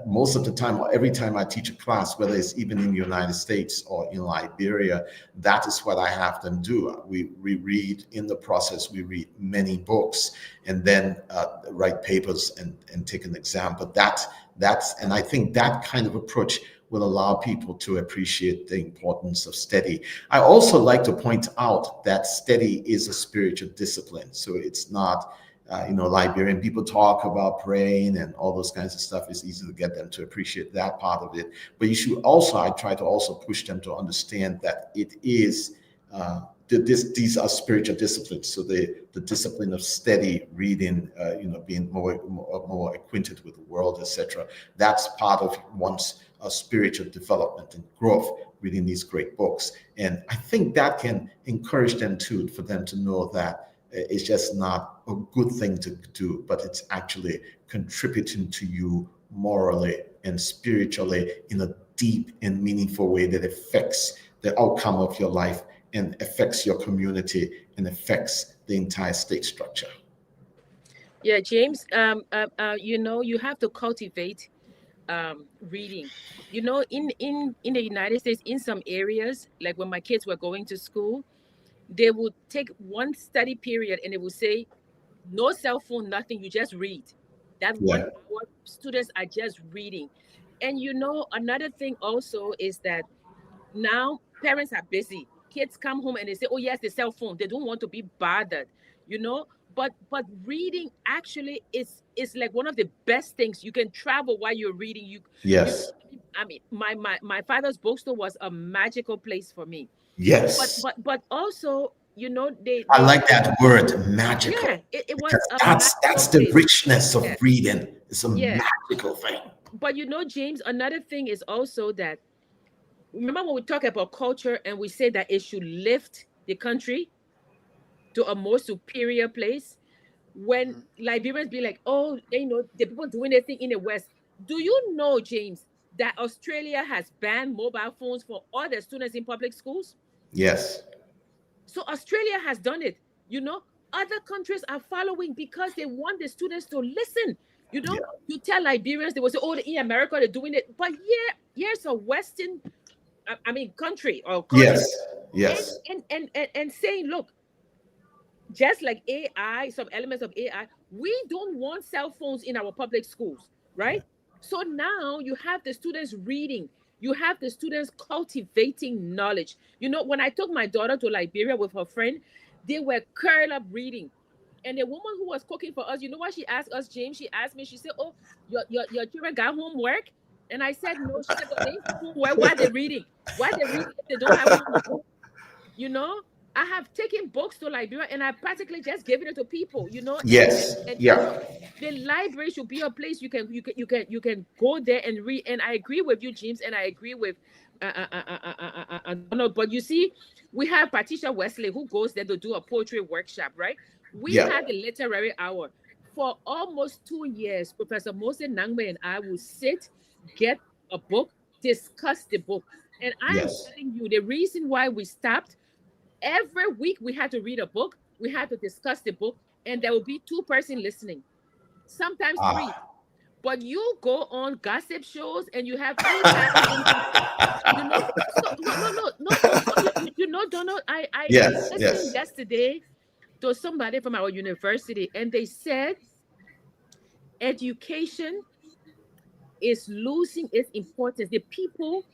Most of the time, or every time I teach a class, whether it's even in the United States or in Liberia, that is what I have them do. We read, in the process, we read many books, and then write papers and take an exam. But and I think that kind of approach will allow people to appreciate the importance of study. I also like to point out that study is a spiritual discipline. So it's not, Liberian people talk about praying and all those kinds of stuff. It's easy to get them to appreciate that part of it. But I try to also push them to understand that it is, these are spiritual disciplines. So the discipline of steady reading, being more acquainted with the world, etc. That's part of one's spiritual development and growth, reading these great books. And I think that can encourage them for them to know that it's just not a good thing to do, but it's actually contributing to you morally and spiritually in a deep and meaningful way that affects the outcome of your life, and affects your community, and affects the entire state structure. Yeah, James, you have to cultivate reading. In the United States, in some areas, like when my kids were going to school, they would take one study period and they would say, no cell phone, nothing, you just read. That Yeah. 1 hour, students are just reading. And another thing also is that now parents are busy. Kids come home and they say, oh yes, the cell phone. They don't want to be bothered, you know. But reading actually is like one of the best things. You can travel while you're reading. Yes. I mean, my father's bookstore was a magical place for me. Yes. But also, I like that word, magical. yeah, it was Because a that's magical the place. richness of Yeah, reading. It's a yeah. magical thing. But James, another thing is also that, remember when we talk about culture and we say that it should lift the country to a more superior place? When Liberians be like, oh, the people doing their thing in the West. Do you know, James, that Australia has banned mobile phones for all their students in public schools? Yes. So Australia has done it. Other countries are following because they want the students to listen. Yeah. You tell Liberians, they will say, oh, in America, they're doing it. But here's a Western, country or Yes. continent, Yes. and saying, look, just like AI, some elements of AI, we don't want cell phones in our public schools, right? So now you have the students reading, you have the students cultivating knowledge. When I took my daughter to Liberia with her friend, they were curled up reading. And the woman who was cooking for us, you know what she asked us, James? She asked me, she said, oh, your children got homework? And I said, no. She said, but they homework. Why they reading? Why they reading if they don't have homework? I have taken books to Liberia and I practically just given it to people, Yes. and Yeah. the library should be a place you can go there and read. And I agree with you, James, and I agree with Donald. But you see, we have Patricia Wesley who goes there to do a poetry workshop, right? We Yeah. had the literary hour for almost 2 years. Professor Moses Nangme and I will sit, get a book, discuss the book. And I am Yes. telling you, the reason why we stopped, every week we had to read a book, we had to discuss the book, and there will be two-person listening, sometimes three. Ah. But you go on gossip shows and you have 3,000 people, So no, no, no, no, Donald, I Yes. listened Yes. yesterday to somebody from our university, and they said education is losing its importance. The people,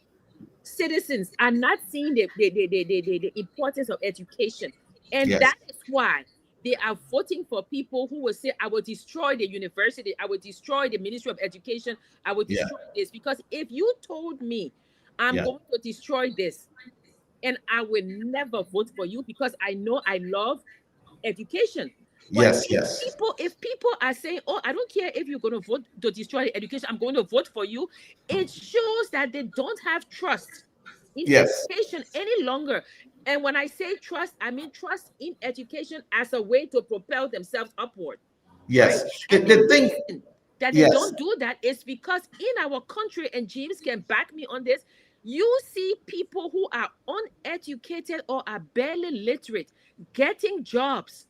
citizens, are not seeing the importance of education. And Yes. that is why they are voting for people who will say, I will destroy the university, I will destroy the Ministry of Education, I will Yeah. destroy this. Because if you told me I'm Yeah. going to destroy this, and I will never vote for you because I know I love education. But Yes. if Yes. people are saying, "Oh, I don't care if you're going to vote to destroy the education, I'm going to vote for you," it shows that they don't have trust in Yes. education any longer. And when I say trust, I mean trust in education as a way to propel themselves upward, right? Yes. And the The thing. reason that they Yes. don't do that is because in our country, and James can back me on this, you see people who are uneducated or are barely literate getting jobs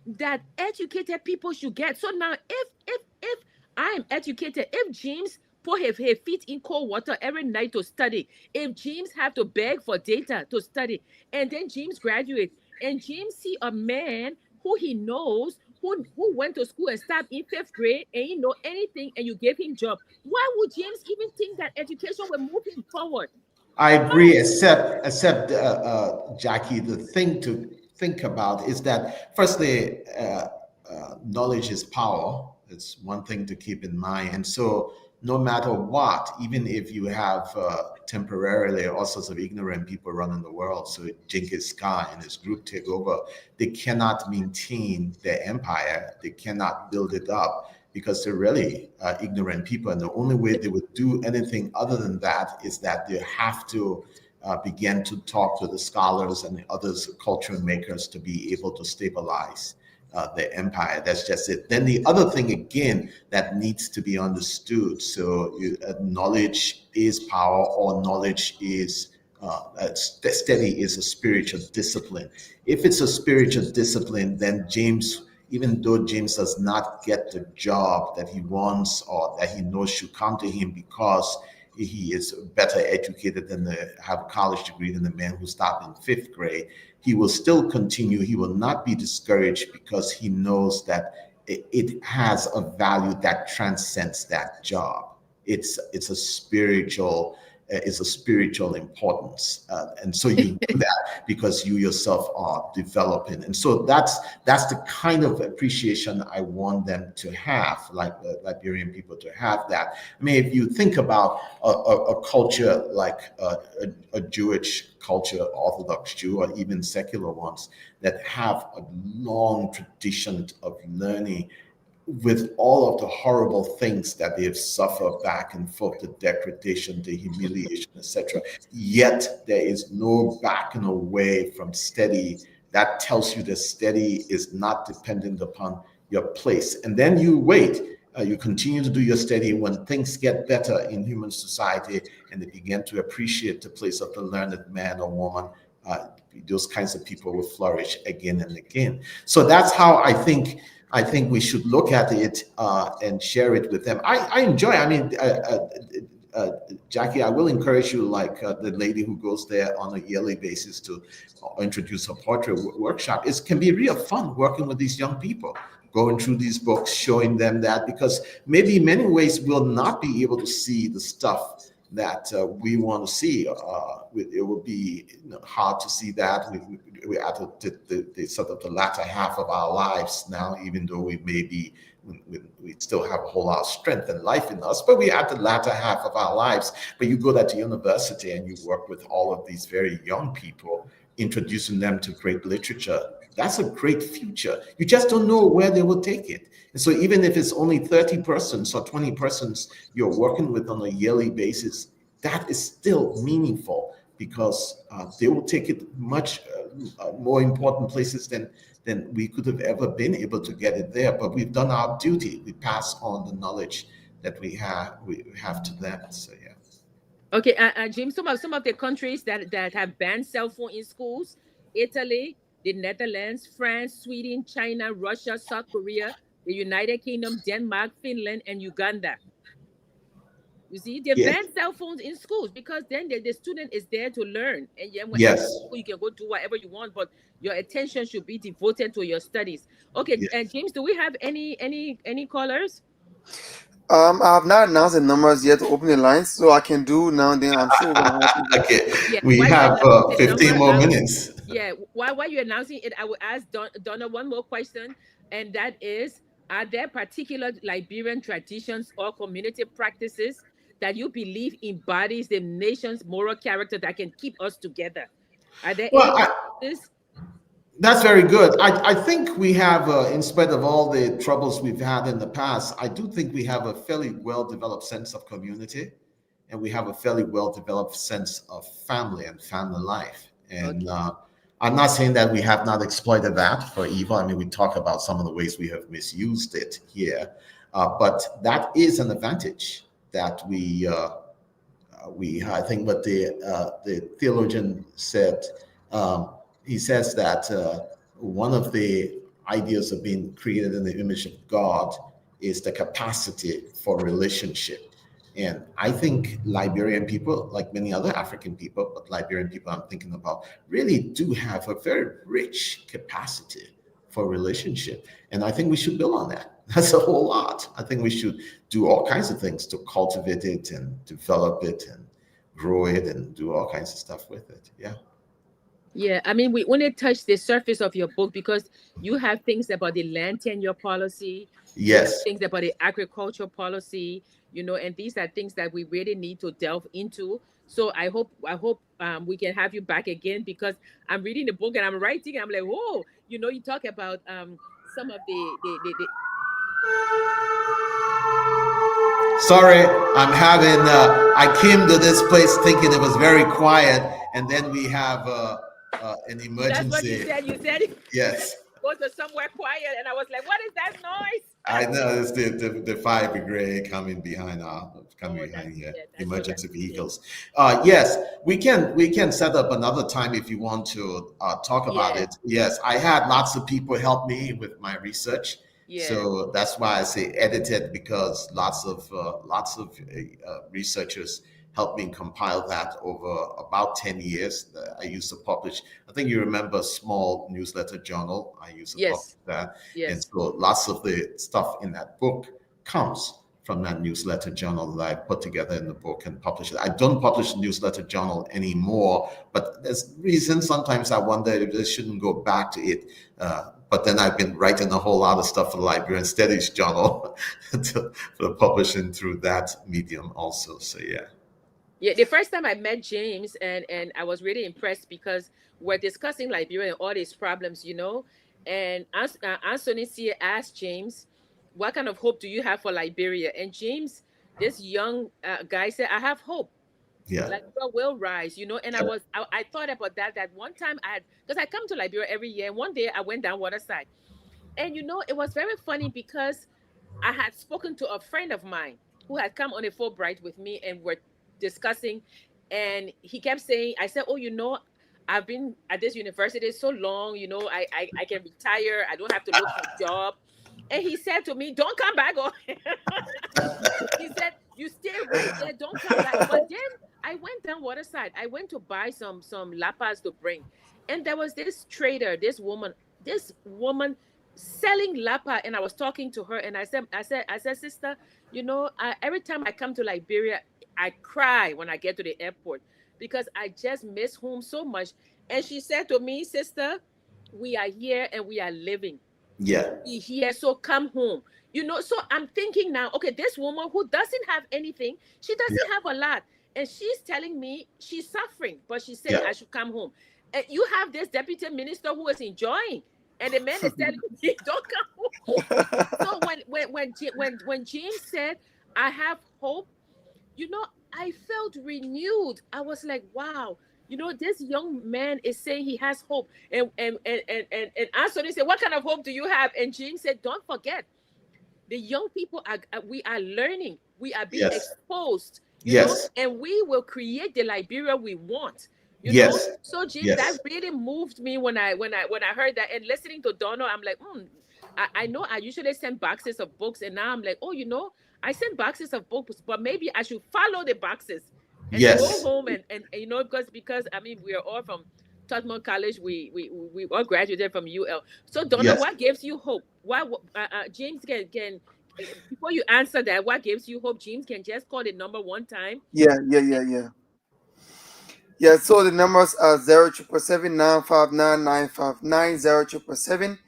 that educated people should get. So now, if I am educated, if James put his feet in cold water every night to study, if James have to beg for data to study, and then James graduate, and James see a man who he knows who went to school and stopped in fifth grade and he know anything, and you give him job, why would James even think that education will move him forward? I agree, Why? except Jackie, the thing to think about is that firstly, knowledge is power. It's one thing to keep in mind. And so no matter what, even if you have temporarily all sorts of ignorant people running the world, so Genghis Khan and his group take over, they cannot maintain their empire. They cannot build it up because they're really ignorant people. And the only way they would do anything other than that is that they have to begin to talk to the scholars and the others, culture makers, to be able to stabilize the empire. That's just it. Then the other thing again that needs to be understood. So knowledge is power, or knowledge is steady is a spiritual discipline. If it's a spiritual discipline, then James, even though James does not get the job that he wants or that he knows should come to him because he is better educated than have a college degree than the man who stopped in fifth grade, he will still continue. He will not be discouraged because he knows that it has a value that transcends that job. It's a spiritual is a spiritual importance, and so you do that because you yourself are developing. And so that's the kind of appreciation I want them to have, like the Liberian people to have. That, I mean, if you think about a culture like a Jewish culture, Orthodox Jew, or even secular ones that have a long tradition of learning, with all of the horrible things that they have suffered back and forth, the degradation, the humiliation, etc. Yet there is no backing away from steady. That tells you that steady is not dependent upon your place. And then you wait. You continue to do your study. When things get better in human society and they begin to appreciate the place of the learned man or woman, those kinds of people will flourish again and again. So that's how I think we should look at it and share it with them. I enjoy. I mean, Jackie, I will encourage you, like the lady who goes there on a yearly basis to introduce a portrait workshop. It can be real fun working with these young people, going through these books, showing them that, because maybe in many ways we'll not be able to see the stuff that we want to see. It will be hard to see that. We're at the sort of the latter half of our lives now, even though we still have a whole lot of strength and life in us, but we're at the latter half of our lives. But you go to university and you work with all of these very young people, introducing them to great literature. That's a great future. You just don't know where they will take it. And so even if it's only 30 persons or 20 persons you're working with on a yearly basis, that is still meaningful because they will take it much more important places than we could have ever been able to get it there. But we've done our duty. We pass on the knowledge that we have to them. So yeah. Okay, James, some of the countries that have banned cell phone in schools: Italy, the Netherlands, France, Sweden, China, Russia, South Korea, the United Kingdom, Denmark, Finland, and Uganda. You see, they Yes. ban cell phones in schools because then the student is there to learn. And yeah, when Yes. after school, you can go do whatever you want, but your attention should be devoted to your studies. Okay, and Yes. James, do we have any callers? I have not announced the numbers yet to open the lines, so I can do now. Then I'm sure we're gonna have people. Okay. Yeah, We while you're have announcing the 15 number, more minutes. yeah, while you're announcing it, I will ask Donna one more question, and that is: are there particular Liberian traditions or community practices that you believe embodies the nation's moral character that can keep us together? Are there any Well, practices? that's very good. I think we have, in spite of all the troubles we've had in the past, I do think we have a fairly well developed sense of community, and we have a fairly well developed sense of family and family life. Okay. And I'm not saying that we have not exploited that for evil. I mean, we talk about some of the ways we have misused it here, but that is an advantage that we I think what the theologian said. He says that one of the ideas of being created in the image of God is the capacity for relationship. And I think Liberian people, like many other African people, but Liberian people I'm thinking about, really do have a very rich capacity for relationship. And I think we should build on that. That's a whole lot. I think we should do all kinds of things to cultivate it and develop it and grow it and do all kinds of stuff with it. Yeah. Yeah, I mean, we only touch the surface of your book because you have things about the land tenure policy, you have Yes. things about the agricultural policy, and these are things that we really need to delve into. So I hope we can have you back again because I'm reading the book and I'm writing. I'm like, whoa, you talk about some of the Sorry, I'm having. I came to this place thinking it was very quiet, and then we have an that's what you emergency. said. You said Yes. go to somewhere quiet, and I was like, what is that noise? I know it's the fire brigade coming Oh, behind here, yeah, that's so emergency that's yeah. vehicles. Yes, we can set up another time if you want to talk about Yeah, it. Yes, I had lots of people help me with my research, yeah. so that's why I say edited because lots of researchers helped me compile that over about 10 years. I used to publish. I think you remember a small newsletter journal. I used to publish Yes, that. And yes. so lots of the stuff in that book comes from that newsletter journal that I put together in the book and publish it. I don't publish a newsletter journal anymore, but there's reasons. Sometimes I wonder if I shouldn't go back to it. But then I've been writing a whole lot of stuff for the Liberian Studies Journal for the publishing through that medium also. So yeah. Yeah, the first time I met James and I was really impressed because we're discussing Liberia and all these problems, and Anthony C asked James, what kind of hope do you have for Liberia? And James, this young guy said, I have hope. Yeah. Liberia will rise, and I Yeah. was I thought about that one time I had, because I come to Liberia every year, and one day I went down waterside, and it was very funny because I had spoken to a friend of mine who had come on a Fulbright with me and we're discussing. And he kept saying, I said, oh, I've been at this university so long, I can retire. I don't have to look for a job. And he said to me, don't come back. Or he said, you stay right there, don't come back. But then I went down waterside. I went to buy some lapas to bring. And there was this trader, this woman selling lapa, and I was talking to her, and I said, sister, every time I come to Liberia, I cry when I get to the airport because I just miss home so much. And she said to me, sister, we are here and we are living. Yeah. We here, so come home. So I'm thinking now, okay, this woman who doesn't have anything, she doesn't have a lot. And she's telling me she's suffering, but she's saying Yeah. I should come home. And you have this deputy minister who is enjoying, and the man is telling me don't come home. So when James said I have hope, I felt renewed. I was like, wow, this young man is saying he has hope. And Anthony said, what kind of hope do you have? And James said, don't forget, the young people we are learning, we are being Yes. exposed, Yes. and we will create the Liberia we want. Yes. So James, that Yes. really moved me when I heard that. And listening to Donald, I'm like, I know I usually send boxes of books, and now I'm like, oh, I send boxes of books, but maybe I should follow the boxes and go Yes. home and because I mean, we are all from Tottenham College. We all graduated from UL. So Donald, Yes. what gives you hope? James can before you answer that, what gives you hope? James can just call the number one time. Yeah, so the numbers are 07779599590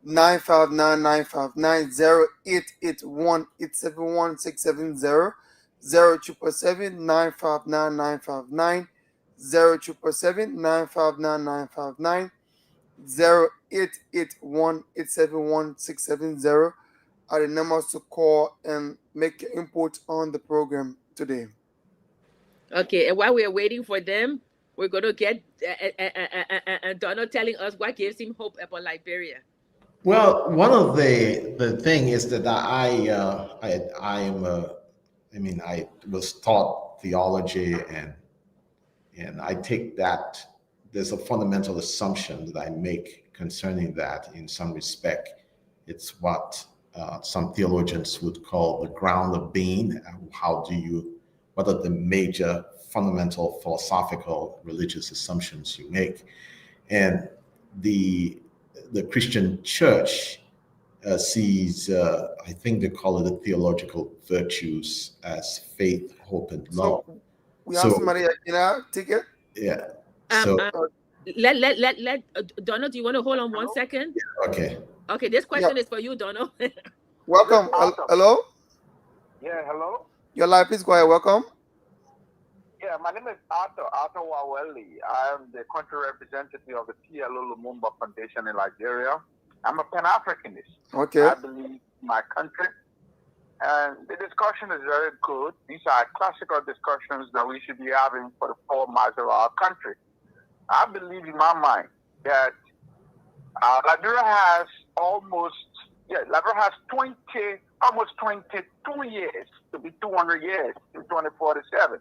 07795908881871670 07779599590 07779599590 0881871871670 are the numbers to call and make your input on the program today. Okay, and while we are waiting for them, we're going to get Donald telling us what gives him hope about Liberia. Well, one of the thing is that I was taught theology, and I take that there's a fundamental assumption that I make concerning that. In some respect, it's what some theologians would call the ground of being. What are the major fundamental philosophical religious assumptions you make? And the Christian church sees, I think they call it the theological virtues as faith, hope, and love. So we have So somebody take it. yeah. Um, So let Donald, do you want to hold on 1 second? okay. Okay, this question is for you, Donald. Welcome. Hello. Yeah, hello. Your live, please go ahead. Welcome. Yeah, my name is Arthur Waweli. I am the country representative of the PLO Lumumba Foundation in Liberia. I'm a Pan-Africanist. Okay. I believe in my country. And the discussion is very good. These are classical discussions that we should be having for the foremost of our country. I believe in my mind that Liberia has almost 22 years to be 200 years in 2047.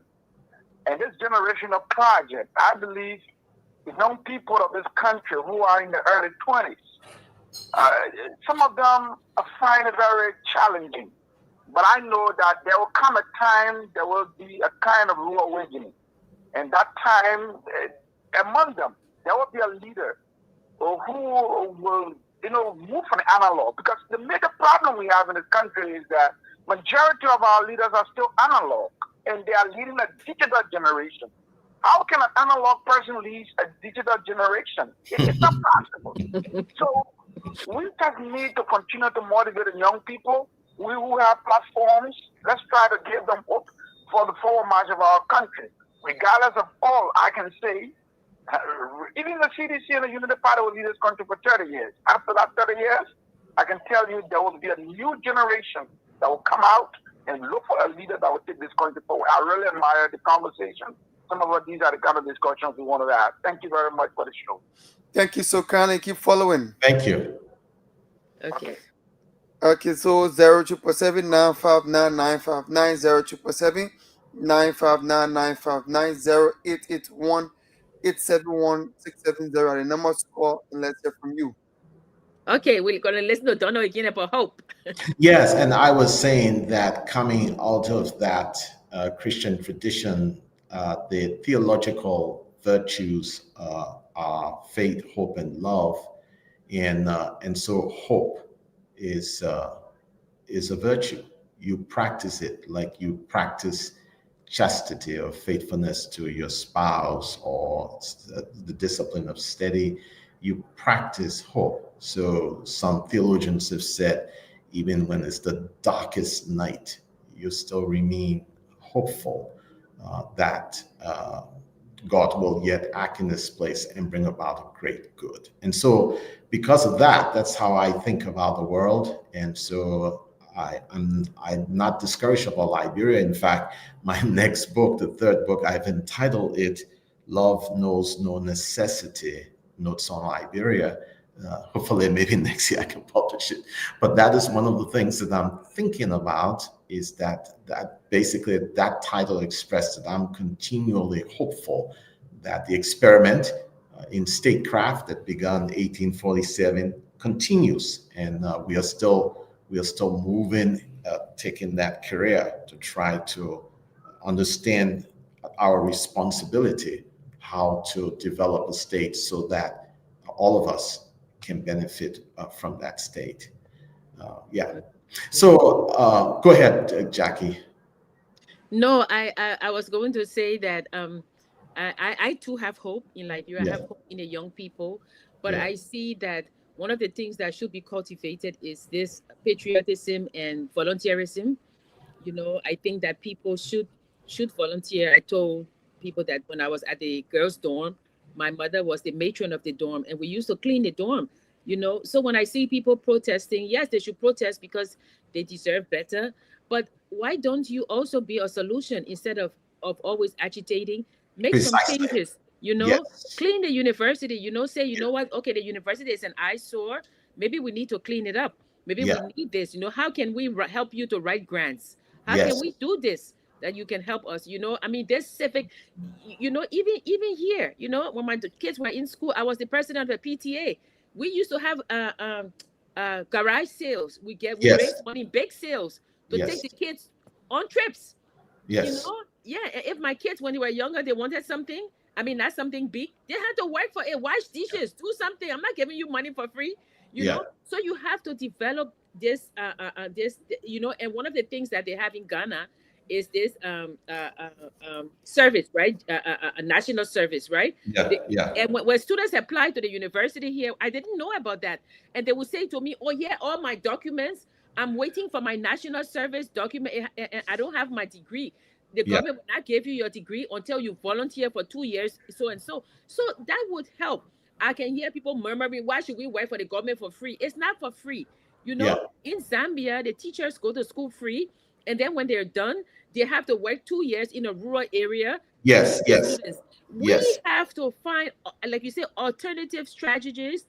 And this generation of project, I believe the young people of this country who are in the early 20s, some of them find it very challenging. But I know that there will come a time there will be a kind of new awakening. And that time, among them, there will be a leader who will, move from analog. Because the major problem we have in this country is that majority of our leaders are still analog, and they are leading a digital generation. How can an analog person lead a digital generation? It's not possible. So we just need to continue to motivate the young people. We who have platforms, let's try to give them hope for the forward march of our country. Regardless of all, I can say, even the CDC and the Unity Party will lead this country for 30 years. After that 30 years, I can tell you there will be a new generation that will come out and look for a leader that will take this country forward. I really admire the conversation. Some of these are the kind of discussions we want to have. Thank you very much for the show. Thank you so kindly. Keep following. Thank you. Okay. Okay, so 07779599590 9599590 881 are the numbers to call, and let's hear from you. Okay, we're going to listen to Donald again about hope. Yes, and I was saying that coming out of that Christian tradition, the theological virtues are faith, hope, and love, and so hope is a virtue. You practice it like you practice chastity or faithfulness to your spouse, or the discipline of study. You practice hope. So some theologians have said, even when it's the darkest night, you still remain hopeful. that God will yet act in this place and bring about a great good. And so, because of that, that's how I think about the world. And so, I'm not discouraged about Liberia. In fact, my next book, the third book, I've entitled it "Love Knows No Necessity: Notes on Liberia." Hopefully, maybe next year I can publish it. But that is one of the things that I'm thinking about. Is that basically that title expressed that I'm continually hopeful that the experiment in statecraft that began 1847 continues, and we are still moving, taking that career to try to understand our responsibility, how to develop a state so that all of us can benefit from that state. Yeah. So go ahead, Jackie. No, I was going to say that I too have hope in Liberia. I Yeah, have hope in the young people, but yeah, I see that one of the things that should be cultivated is this patriotism and volunteerism. I think that people should volunteer. I told people that when I was at the girls' dorm, my mother was the matron of the dorm, and we used to clean the dorm. So when I see people protesting, yes, they should protest because they deserve better. But why don't you also be a solution instead of always agitating? Make some precisely. changes. Yes, Clean the university. Say, you know what? Okay, the university is an eyesore. Maybe we need to clean it up. Maybe yeah, we need this. How can we help you to write grants? How can yes, we do this that you can help us? I mean, this civic, even here, when my kids were in school, I was the president of the PTA. We used to have garage sales. We yes, raise money, bake sales to take yes, the kids on trips. yes, Yeah. If my kids, when they were younger, they wanted something. I mean, not something big. They had to work for it, wash dishes, do something. I'm not giving you money for free. yeah, So you have to develop this. And one of the things that they have in Ghana is this service, right? A national service, right? yeah, The, yeah, and when students apply to the university here, I didn't know about that, and they would say to me, "Oh yeah, all my documents. I'm waiting for my national service document. And I don't have my degree. The yeah, government will not give you your degree until you volunteer for 2 years, so and so. So that would help. I can hear people murmuring, why should we work for the government for free? It's not for free. yeah, In Zambia, the teachers go to school free. And then when they're done, they have to work 2 years in a rural area to yes, teach the yes, students. We yes, have to find, like you say, alternative strategies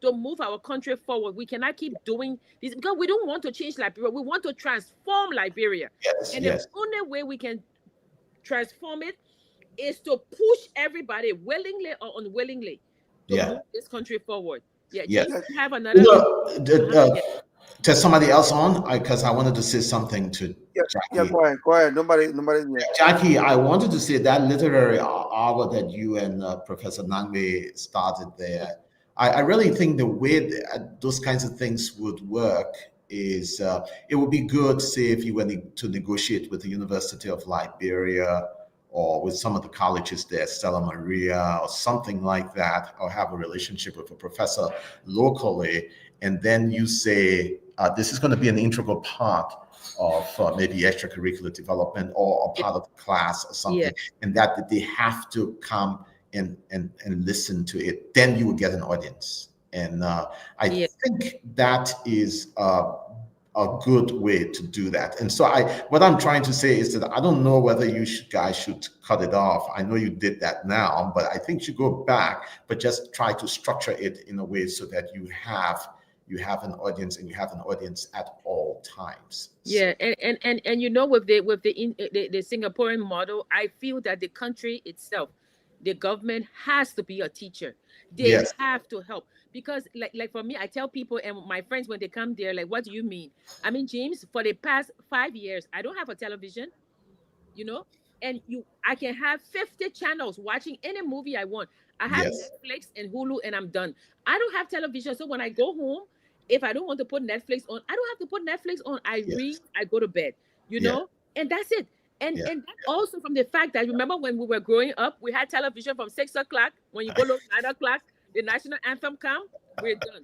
to move our country forward. We cannot keep doing this because we don't want to change Liberia. We want to transform Liberia. yes, And the yes, only way we can transform it is to push everybody willingly or unwillingly to yeah, move this country forward. Yeah, yeah. James, you have You another. know, Yeah. there's somebody else on because I wanted to say something to Yeah, yeah. Jackie. Go ahead. Nobody yet. Jackie, I wanted to say that literary hour that you and Professor Nangbe started there, I really think the way those kinds of things would work is it would be good, say, if you were to negotiate with the University of Liberia or with some of the colleges there, Stella Maria or something like that, or have a relationship with a professor locally, and then you say, this is going to be an integral part of maybe extracurricular development or Yeah. part of the class or Yeah. something, and that they have to come and listen to it, then you will get an audience. And I Yeah. think that is a good way to do that. And so what I'm trying to say is that I don't know whether guys should cut it off. I know you did that now, but I think you should go back, but just try to structure it in a way so that you have an audience, and you have an audience at all times. Yeah, and the Singaporean model, I feel that the country itself, the government has to be a teacher. They Yes, have to help because, like for me, I tell people and my friends when they come there, like, what do you mean? I mean, James, for the past 5 years, I don't have a television. you know and I can have 50 channels watching any movie I want. I have yes, Netflix and Hulu, and I'm done. I don't have television, so when I go home, if I don't want to put Netflix on, I don't have to put Netflix on. I read, yes, I go to bed, yeah, and that's it. and yeah, and that also from the fact that, remember when we were growing up, we had television from 6 o'clock. When you go to 9 o'clock, the national anthem come, we're done.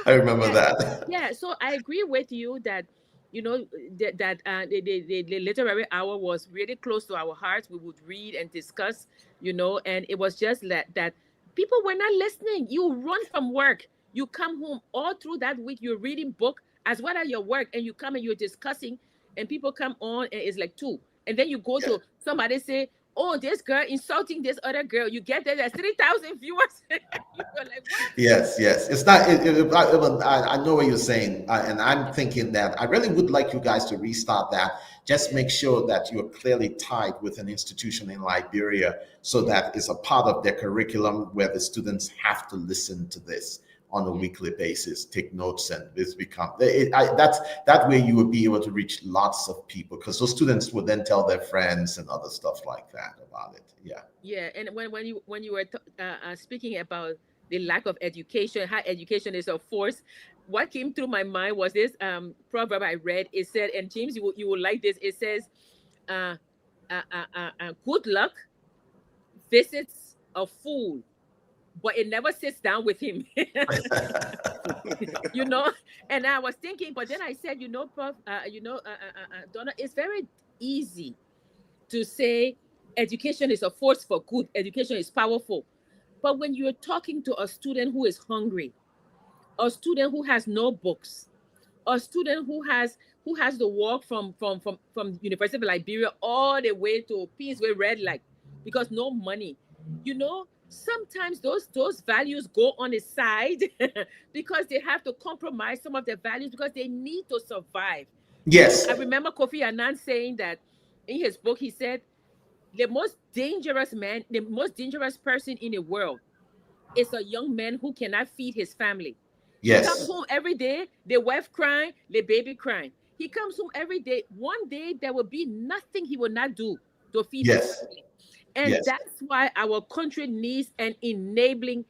I remember Yeah, that. yeah. So I agree with you that you know, the literary hour was really close to our hearts. We would read and discuss, you know, and it was just that people were not listening. You run from work, you come home all through that week, you're reading book as well as your work, and you come and you're discussing, and people come on and it's like two. And then you go Yeah. to somebody say, oh, this girl insulting this other girl. You get there, there's 3,000 viewers. You're like, what? Yes, yes. It's not. I know what you're saying, and I'm thinking that I really would like you guys to restart that. Just make sure that you're clearly tied with an institution in Liberia, so that it's a part of their curriculum where the students have to listen to this on a weekly basis, take notes, and this become. That's that way you would be able to reach lots of people, because those students would then tell their friends and other stuff like that about it. Yeah. Yeah, and when you were speaking about the lack of education, how education is a force, what came through my mind was this proverb I read. It said, and James, you will like this. It says, uh, "Good luck visits a fool, but it never sits down with him." You know. And I was thinking, but then I said, you know, Prof, Donna, it's very easy to say education is a force for good, education is powerful. But when you're talking to a student who is hungry, a student who has no books, a student who has to walk from University of Liberia all the way to Peaceway Red Light because no money, you know, sometimes those values go on the side because they have to compromise some of their values because they need to survive. You know, Yes. I remember Kofi Annan saying that in his book. He said the most dangerous person in the world is a young man who cannot feed his family. He comes Yes. home every day, the wife crying, the baby crying. He comes home every day. One day there will be nothing he will not do to feed his Yes. family. And Yes. that's why our country needs an enabling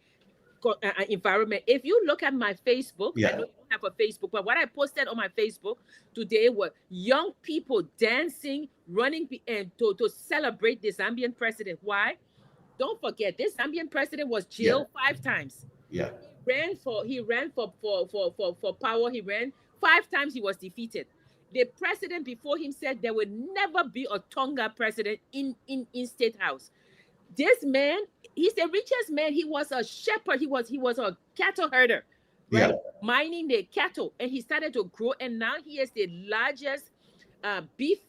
environment. If you look at my Facebook, I know Yeah. you don't have a Facebook, but what I posted on my Facebook today were young people dancing, running, and to celebrate the Zambian president. Why? Don't forget, this Zambian president was Yeah. jailed 5 times. Yeah. He ran for power. He ran 5 times. He was defeated. The president before him said there will never be a Tonga president in state house. This man, he's the richest man. He was a shepherd. He was a cattle herder, Yeah. right? Mining the cattle, and he started to grow. And now he is the largest beef.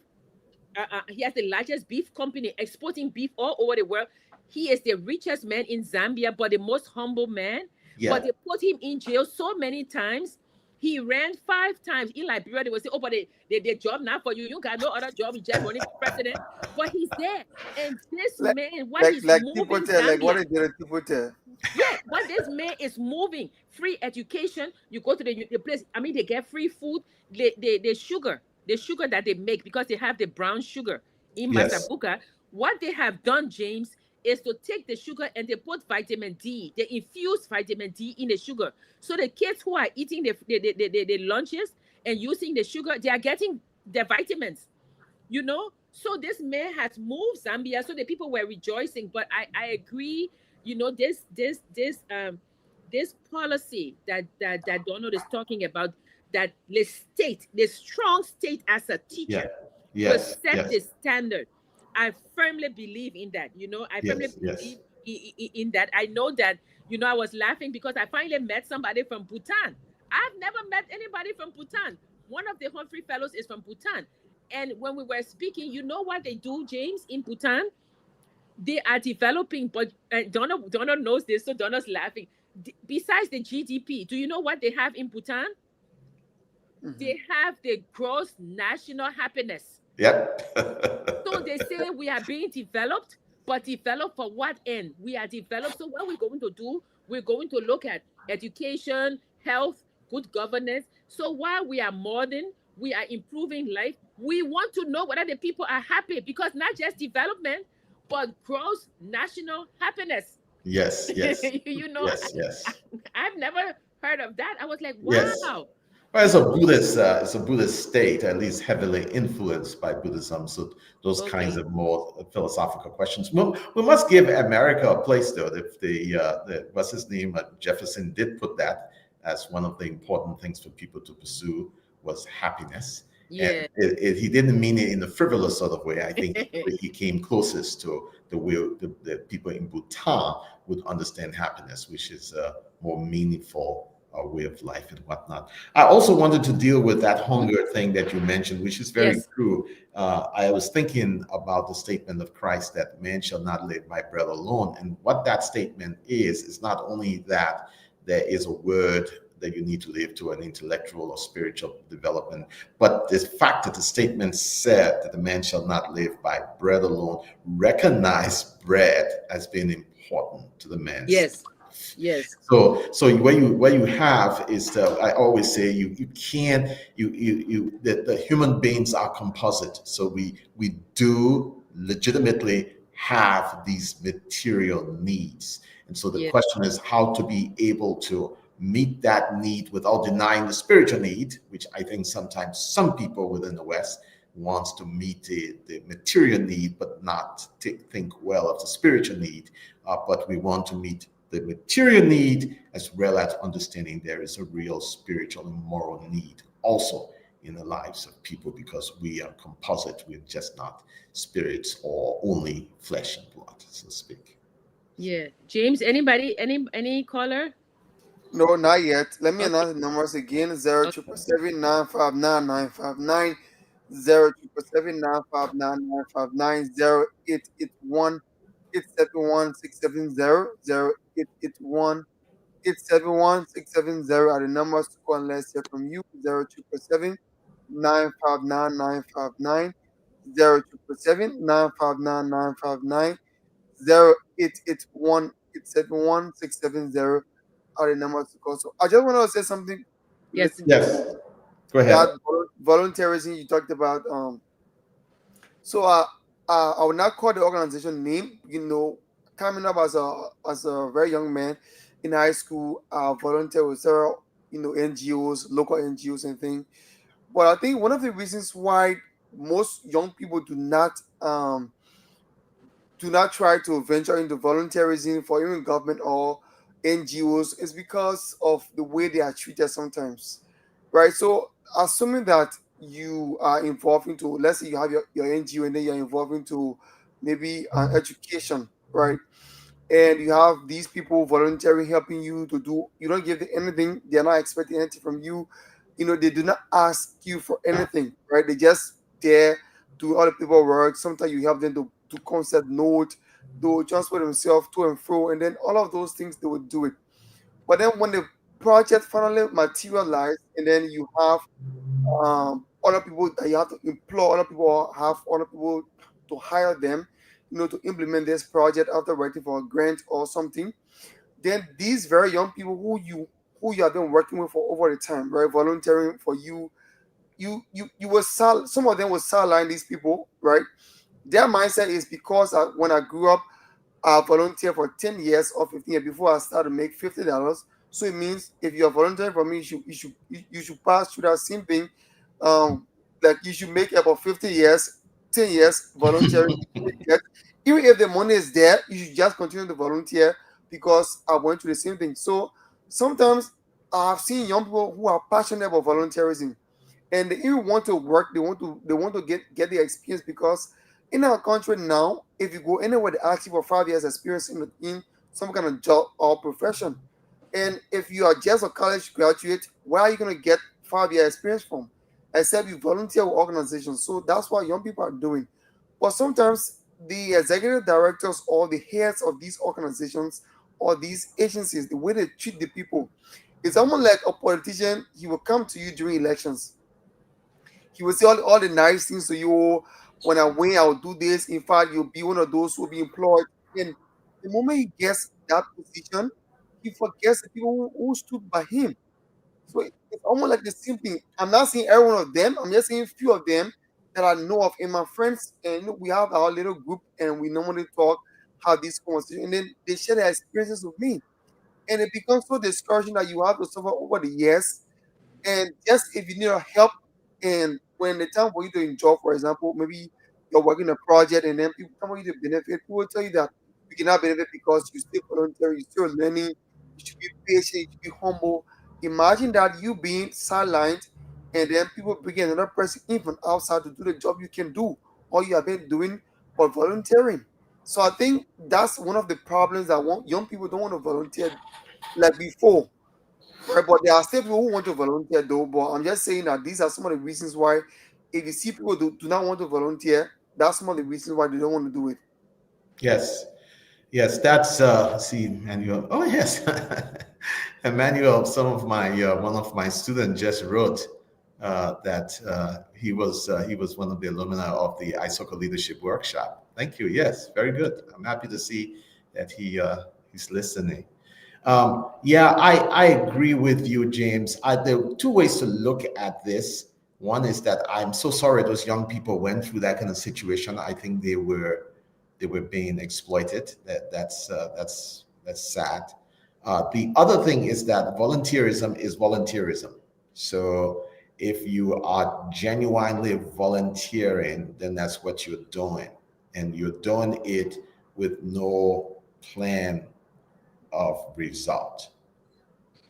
He has the largest beef company exporting beef all over the world. He is the richest man in Zambia, but the most humble man. But Yeah. they put him in jail so many times. He ran 5 times in Liberia. They will say, "Oh, but they job now for you. You got no other job. You just running for president." But he's there, and this Like man, what like he's like moving Tipote, like what Zambia. is there Tipote? Yeah, what this man is moving, free education. You go to the place, I mean, they get free food. The sugar that they make, because they have the brown sugar in Yes. Masabuka. What they have done, James, is to take the sugar and they put vitamin D. They infuse vitamin D in the sugar. So the kids who are eating the lunches and using the sugar, they are getting the vitamins, you know. So this man has moved Zambia, so the people were rejoicing. But I agree, you know, this policy that Donald is talking about, that the strong state as a Yeah. teacher will Yes. set Yes. the standard. I firmly believe in that. You know, I firmly Yes. Yes. believe in that. I know that, you know, I was laughing because I finally met somebody from Bhutan. I've never met anybody from Bhutan. One of the Humphrey Fellows is from Bhutan. And when we were speaking, you know what they do, James, in Bhutan? They are developing, but Donald knows this, so Donald's laughing. Besides the GDP, do you know what they have in Bhutan? Mhm. They have the gross national happiness. Yep. So they say we are being developed, but developed for what end? We are developed. So what we're going to do, we're going to look at education, health, good governance. So while we are modern, we are improving life. We want to know whether the people are happy, because not just development, but gross national happiness. Yes. Yes. You know, Yes. Yes. I've never heard of that. I was like, Yes. wow. Well, it's a Buddhist state, at least heavily influenced by Buddhism. So those kinds Okay. of more philosophical questions. Well, we must give America a place, though. If the what's his name, Jefferson did put that as one of the important things for people to pursue was happiness. Yeah. He didn't mean it in a frivolous sort of way. I think he came closest to the way the people in Bhutan would understand happiness, which is a more meaningful way of life and whatnot. I also wanted to deal with that hunger thing that you mentioned, which is very Yes. true. I was thinking about the statement of Christ that man shall not live by bread alone. And what that statement is not only that there is a word that you need to live to an intellectual or spiritual development, but the fact that the statement said that the man shall not live by bread alone, recognize bread as being important to the man's. Yes. Yes. So what you have is that I always say you can't the human beings are composite. So we do legitimately have these material needs. And so the Yeah. question is how to be able to meet that need without denying the spiritual need, which I think sometimes some people within the West wants to meet the material need, but not think well of the spiritual need. But we want to meet the material need as well as understanding there is a real spiritual and moral need also in the lives of people because we are composite. We're just not spirits or only flesh and blood, so to speak. Yeah. James, anybody, any caller? No, not yet. Let me Okay. announce the numbers again: zero Okay. triple seven 959 959 077959959 0881 are the numbers to call and let's hear from you. 077 959 959 0881 are the numbers to call. So I just want to say something Yes. relating to Yes, go that ahead. volunteerism you talked about. So I will not call the organization name. Coming up as a very young man in high school, I volunteer with several NGOs, local NGOs and things. But I think one of the reasons why most young people do not try to venture into volunteerism for even government or NGOs is because of the way they are treated sometimes, right? So, assuming that you are involved into, let's say you have your NGO and then you're involved into maybe education, right? And you have these people volunteering helping you to do, you don't give them anything, they're not expecting anything from you. They do not ask you for anything, right? They just there do all the paperwork. Sometimes you help them to concept note, to transport themselves to and fro, and then all of those things they will do it. But then when the project finally materialize, and then you have other people that you have to employ, other people have other people to hire them, to implement this project after waiting for a grant or something. Then these very young people who you have been working with for over the time, right, volunteering for you, you will some of them will sideline these people, right? Their mindset is because when I grew up, I volunteered for 10 years or 15 years before I started to make $50. So it means if you're volunteering for me, you should pass through that same thing. Like you should make about 50 years, 10 years volunteering. Yes. Even if the money is there, you should just continue to volunteer because I went through the same thing. So sometimes I've seen young people who are passionate about volunteerism and they even want to work, they want to get the experience because in our country now, if you go anywhere, they ask you for 5 years experience in some kind of job or profession. And if you are just a college graduate, where are you going to get 5 year experience from? Except you volunteer with organizations. So that's what young people are doing. But sometimes the executive directors or the heads of these organizations or these agencies, the way they treat the people, it's almost like a politician. He will come to you during elections. He will say all the nice things to you. When I win, I'll do this. In fact, you'll be one of those who will be employed. And the moment he gets that position, he forgets the people who stood by him. So it's almost like the same thing. I'm not saying every one of them. I'm just saying a few of them that I know of. And my friends, and we have our little group, and we normally talk, have these conversations, and then they share their experiences with me. And it becomes so discouraging that you have to suffer over the years and just if you need help, and when the time for you to enjoy, for example, maybe you're working a project and then people come for you to benefit, people will tell you that you cannot benefit because you still volunteer, you're still learning, you should be patient, you should be humble. Imagine that you being sidelined and then people bring another person in from outside to do the job you can do, or you have been doing but volunteering. So I think that's one of the problems that young people don't want to volunteer like before. Right, but there are still people who want to volunteer though. But I'm just saying that these are some of the reasons why, if you see people do not want to volunteer, that's some of the reasons why they don't want to do it. Yes. Yes, that's see, Emmanuel. Oh yes, Emmanuel. One of my students just wrote that he was one of the alumni of the ISOCA Leadership Workshop. Thank you. Yes, very good. I'm happy to see that he's listening. Yeah, I agree with you, James. There are two ways to look at this. One is that I'm so sorry those young people went through that kind of situation. I think they were being exploited. That's sad. The other thing is that volunteerism is volunteerism. So if you are genuinely volunteering, then that's what you're doing, and you're doing it with no plan of result.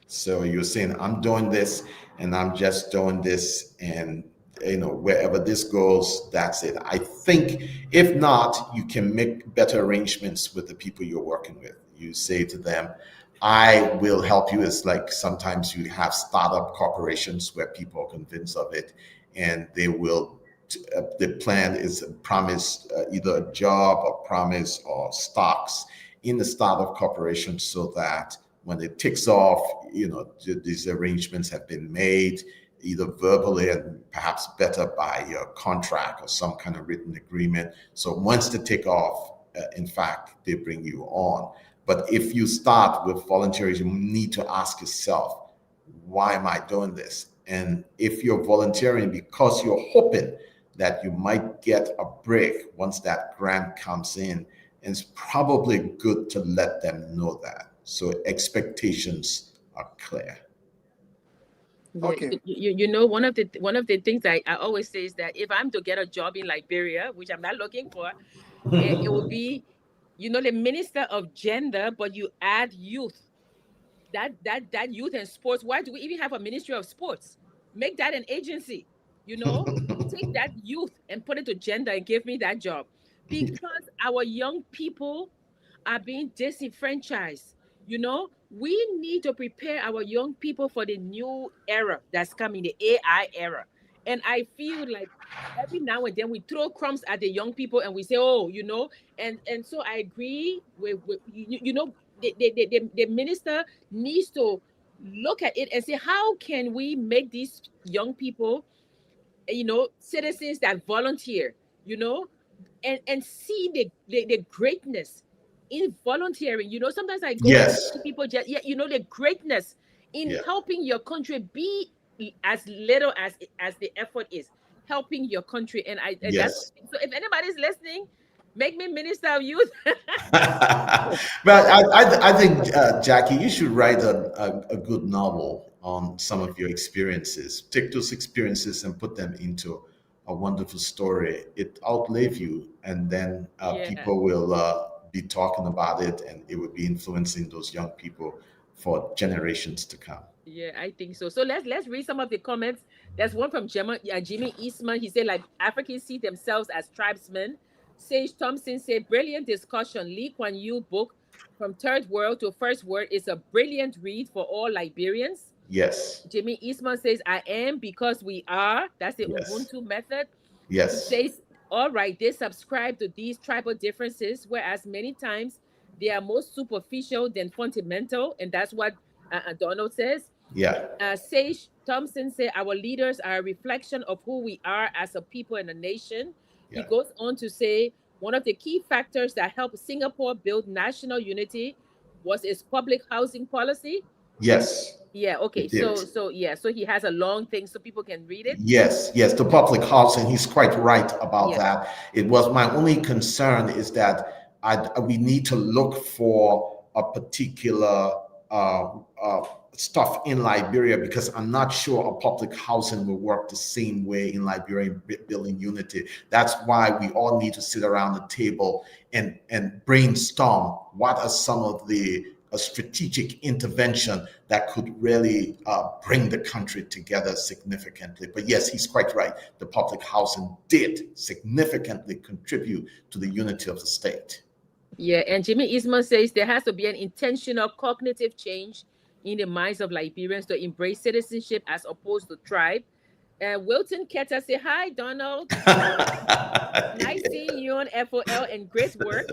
So you're saying, I'm doing this and I'm just doing this, and wherever this goes, that's it. I think if not, you can make better arrangements with the people you're working with. You say to them, I will help you. It's like sometimes you have startup corporations where people are convinced of it, and they will the plan is promise either a job or promise or stocks in the startup corporation, so that when it ticks off, these arrangements have been made either verbally and perhaps better by a contract or some kind of written agreement. So once they take off, in fact, they bring you on. But if you start with volunteers, you need to ask yourself, why am I doing this? And if you're volunteering because you're hoping that you might get a break once that grant comes in, it's probably good to let them know that, so expectations are clear. Yeah, Okay. one of the things I always say is that if I'm to get a job in Liberia, which I'm not looking for, it will be, the minister of gender, but you add youth. That youth and sports. Why do we even have a ministry of sports? Make that an agency. You know, take that youth and put it to gender and give me that job, because our young people are being disenfranchised. We need to prepare our young people for the new era that's coming, the AI era. And I feel like every now and then we throw crumbs at the young people and we say, oh, and so I agree with the minister needs to look at it and say, how can we make these young people, citizens that volunteer, you know, and see the greatness in volunteering. Sometimes I go and Yes. see people just, yeah, the greatness in Yeah. helping your country be as little as the effort is helping your country. And that's Yes. so if anybody's listening, make me minister of youth. But I think, Jackie, you should write a good novel on some of your experiences. Take those experiences and put them into a wonderful story. It outlive you, and then Yeah. people will be talking about it, and it will be influencing those young people for generations to come. Yeah, I think so. So let's read some of the comments. There's one from Jimmy Eastman. He said, like, Africans see themselves as tribesmen. Sage Thompson said, brilliant discussion. Lee Kuan Yew book From Third World to First World is a brilliant read for all Liberians. Yes. Jimmy Eastman says, I am because we are. That's the Yes. Ubuntu method. He Yes. says, all right, they subscribe to these tribal differences, whereas many times they are more superficial than fundamental. And that's what Donald says. Yeah. Sage Thompson said, our leaders are a reflection of who we are as a people and a nation. He Yeah. goes on to say, one of the key factors that helped Singapore build national unity was its public housing policy. Yes. Yeah, okay. It So, did. so yeah, so he has a long thing so people can read it. Yes, yes, the public housing. He's quite right about Yeah. that. It was my only concern is that we need to look for a particular stuff in Liberia, because I'm not sure a public housing will work the same way in Liberia in building unity. That's why we all need to sit around the table and brainstorm what are some of the a strategic intervention that could really bring the country together significantly. But yes, he's quite right. The public housing did significantly contribute to the unity of the state. Yeah, and Jimmy Eastman says there has to be an intentional cognitive change in the minds of Liberians to embrace citizenship as opposed to tribe. Wilton Keta say, hi, Donald. Nice seeing you on FOL and great work.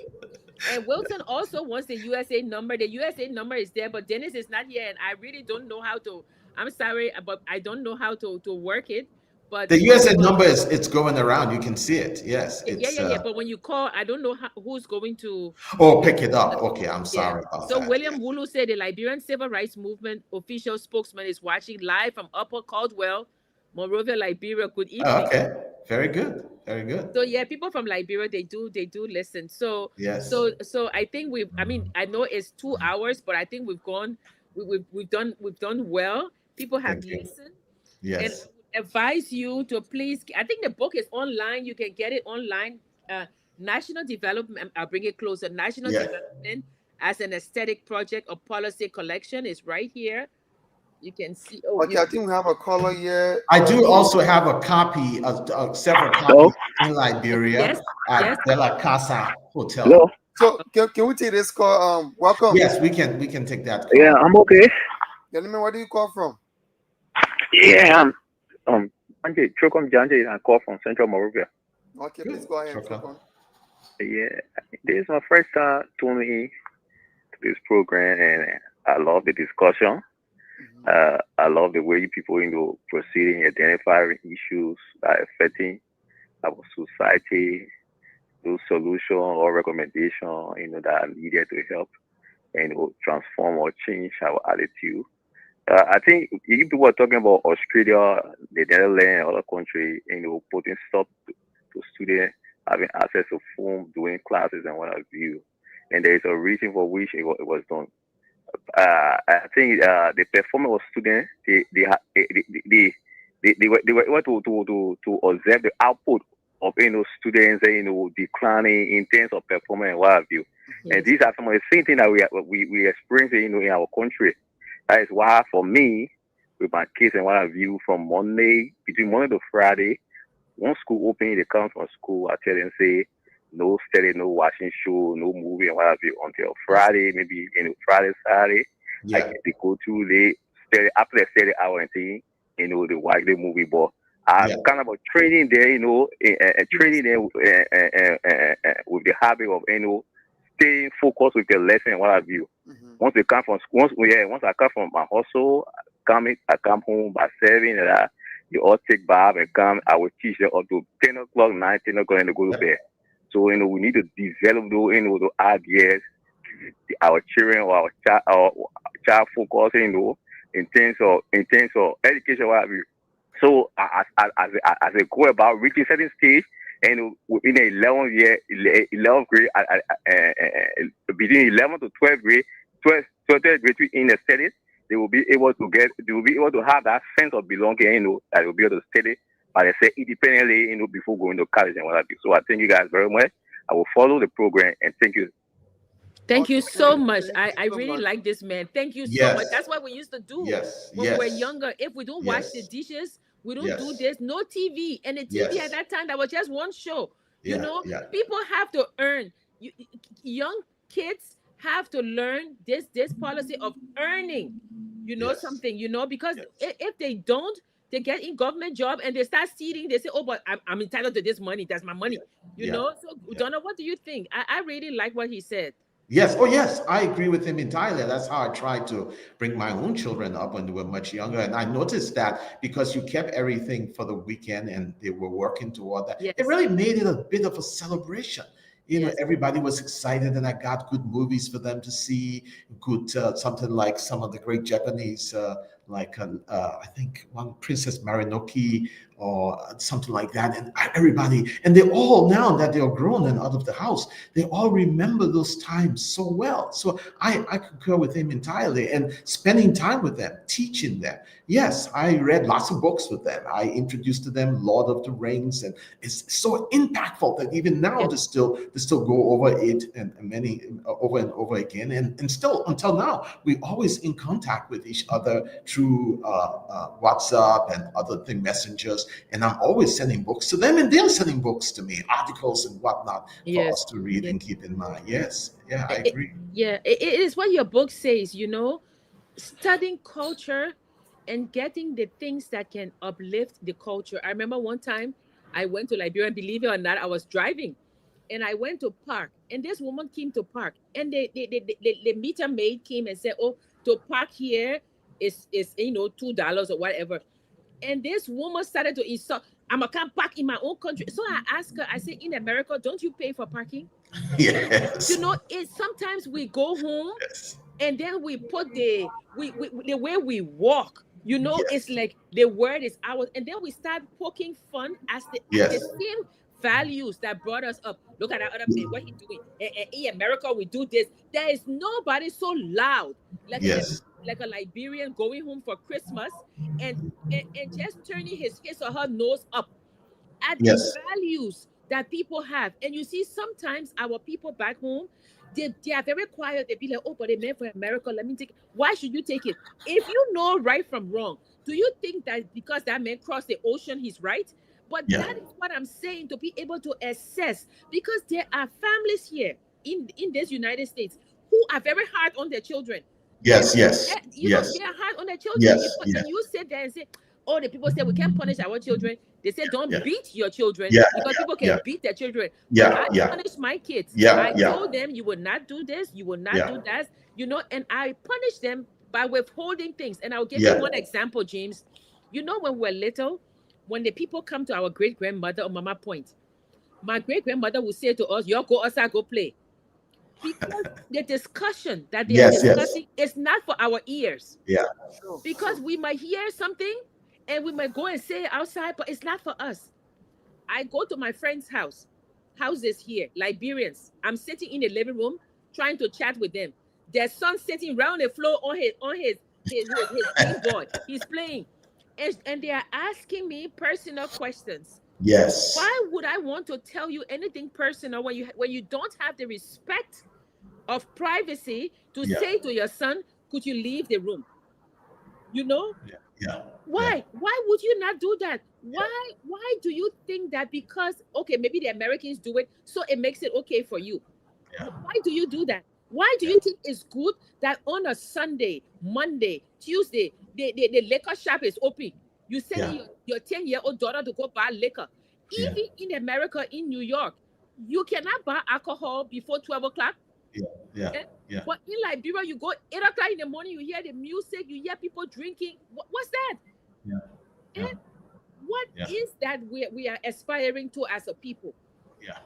And Wilton also wants the USA number. The USA number is there, but Dennis is not here, and I really don't know how to. I'm sorry, but I don't know how to work it. But The USA number is it's going around. You can see it. Yes, it's. yeah. But when you call, I don't know who's going to. Oh, pick it up. Okay, I'm sorry about So that. William Wulu said the Liberian Civil Rights Movement official spokesman is watching live from Upper Caldwell, Monrovia, Liberia. Good evening. Okay, very good, very good. So yeah, people from Liberia they do listen. So yes. So I think we've. I mean, I know it's 2 hours, but I think we've gone. We've done well. People have listened. Yes. And I would advise you to please. I think the book is online. You can get it online. National Development. I'll bring it closer. National Development as an Aesthetic Project or Policy Collection is right here. You can see. Oh, okay, I think we have a caller here. I do also have a copy of several copies in Liberia at De La Casa Hotel. Hello? So can we take this call? Welcome. Yes, we can take that call. Yeah, I'm okay. Gentlemen, where do you call from? Yeah, I'm Janje, Chokom Janje, I call from Central Monrovia. Okay, please go ahead. Yeah, this is my first time tuning to this program, and I love the discussion. I love the way people, proceeding, identifying issues that are affecting our society, those solutions or recommendations, that are needed to help, transform or change our attitude. I think if people are talking about Australia, the Netherlands, other countries, putting stop to students having access to phone, doing classes and what have you, and there is a reason for which it was done. I think the performance of students, they were able to observe the output of students declining in terms of performance and what have you. Yes. And these are some of the same things that we experience in our country. That is why for me, with my kids and what have you, from between Monday to Friday, once school opening, they come from school, I tell them, say, no study, no watching show, no movie and what have you until Friday, maybe Friday, Saturday. Yeah. They go to the study after the study hour and thing, they watch the movie. But I'm kind of training there, training them with the habit of staying focused with the lesson and what have you. Mm-hmm. Once they come from school, once I come from my hustle, I come home by 7 and you all take bath and come. I will teach them up to 10 o'clock, 9, 10 o'clock, and they go to bed. So we need to develop those ideas, our children or our child focus, in terms of education, what have you. So as they go about reaching a certain stage, and in the 11th grade, between 11th to 12th grade, 12th grade in the studies, they will be able to have that sense of belonging, that they will be able to study, but they say independently, before going to college and what have you. So I thank you guys very much. I will follow the program and thank you. Thank you so much. I really like this, man. Thank you so much. That's what we used to do when we were younger. If we don't wash the dishes, we don't do this. No TV. And the TV at that time, that was just one show. People have to earn. Young kids have to learn this policy of earning, something, because if they don't, they get in government job and they start stealing. They say, oh, but I'm entitled to this money. That's my money, So, Donna, what do you think? I really like what he said. Yes. Oh, yes. I agree with him entirely. That's how I tried to bring my own children up when they were much younger. And I noticed that because you kept everything for the weekend and they were working toward that, it really made it a bit of a celebration. Everybody was excited, and I got good movies for them to see. Good something like some of the great Japanese, I think one Princess Marinoki, or something like that. And everybody, and they all, now that they're grown and out of the house, they all remember those times so well. So I concur with him entirely. And spending time with them, teaching them. Yes, I read lots of books with them. I introduced to them Lord of the Rings, and it's so impactful that even now Yeah. they still go over it and many over and over again, and still until now we always in contact with each other through WhatsApp and other thing messengers, and I'm always sending books to them, and they're sending books to me, articles and whatnot for Yes. us to read Yes. and keep in mind. Yes, yeah, I It- agree. yeah, it is what your book says, studying culture and getting the things that can uplift the culture. I remember one time I went to Liberia, and believe it or not, I was driving and I went to park, and this woman came to park, and the meter maid came and said, "Oh, to park here is $2 or whatever." And this woman started to insult. I can't park in my own country. So I asked her, I said, "In America, don't you pay for parking?" Yes, It's sometimes we go home yes, and then we put the way we walk, it's yes, like the word is ours, and then we start poking fun as the yes, same values that brought us up. Look at that other man, what he doing. In America we do this. There is nobody so loud like yes, a Liberian going home for Christmas and and just turning his or her nose up at the yes, values that people have. And you see, sometimes our people back home, they are very quiet. They be like, "Oh, but they meant for America. Let me take it." Why should you take it? If you know right from wrong, do you think that because that man crossed the ocean, he's right? But yeah, that is what I'm saying, to be able to assess, because there are families here in this United States who are very hard on their children. Very, yes, yes, they yes, are hard on their children. yes, yes, And you sit there and say, "Oh, the people say we can't punish our children." They say, "Don't yeah, beat your children," yeah, because people yeah, can beat their children. But yeah, I yeah, punish my kids. yeah, I yeah, told them, "You will not do this, you will not yeah, do that," and I punish them by withholding things. And I'll give you yeah, one example, James. When we're little, when the people come to our great grandmother or Mama Point, my great grandmother will say to us, "You go outside, go play." Because the discussion that they are yes, yes, discussing is not for our ears, yeah, True, because true. we might hear something and we might go and say it outside, but it's not for us. I go to my friend's houses here, Liberians. I'm sitting in the living room trying to chat with them. Their son sitting around the floor on his game boy. He's playing. And they are asking me personal questions. yes, Why would I want to tell you anything personal when you don't have the respect of privacy to yeah, say to your son, "Could you leave the room?" You know? yeah, yeah, yeah, Why would you not do that? Why do you think that because, okay, maybe the Americans do it, so it makes it okay for you? yeah, Why do you do that? Why do yeah, you think it's good that on a Sunday, Monday, Tuesday, the liquor shop is open? You sending yeah, your 10-year-old daughter to go buy liquor. yeah, Even in America, in New York, you cannot buy alcohol before 12 o'clock. yeah, yeah, Eh? yeah, But in Liberia, you go 8 o'clock in the morning, you hear the music, you hear people drinking. What's that? yeah, yeah, Eh? What yeah, is that we are aspiring to as a people? yeah.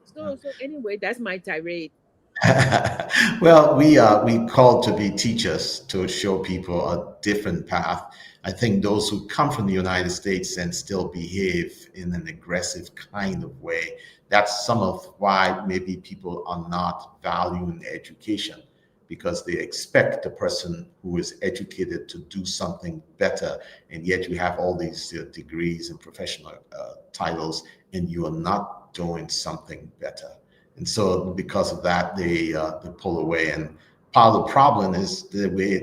So anyway, that's my tirade. Well, we called to be teachers to show people a different path. I think those who come from the United States and still behave in an aggressive kind of way, that's some of why maybe people are not valuing education, because they expect the person who is educated to do something better, and yet you have all these degrees and professional titles, and you are not doing something better. And so because of that, they pull away. And part of the problem is the way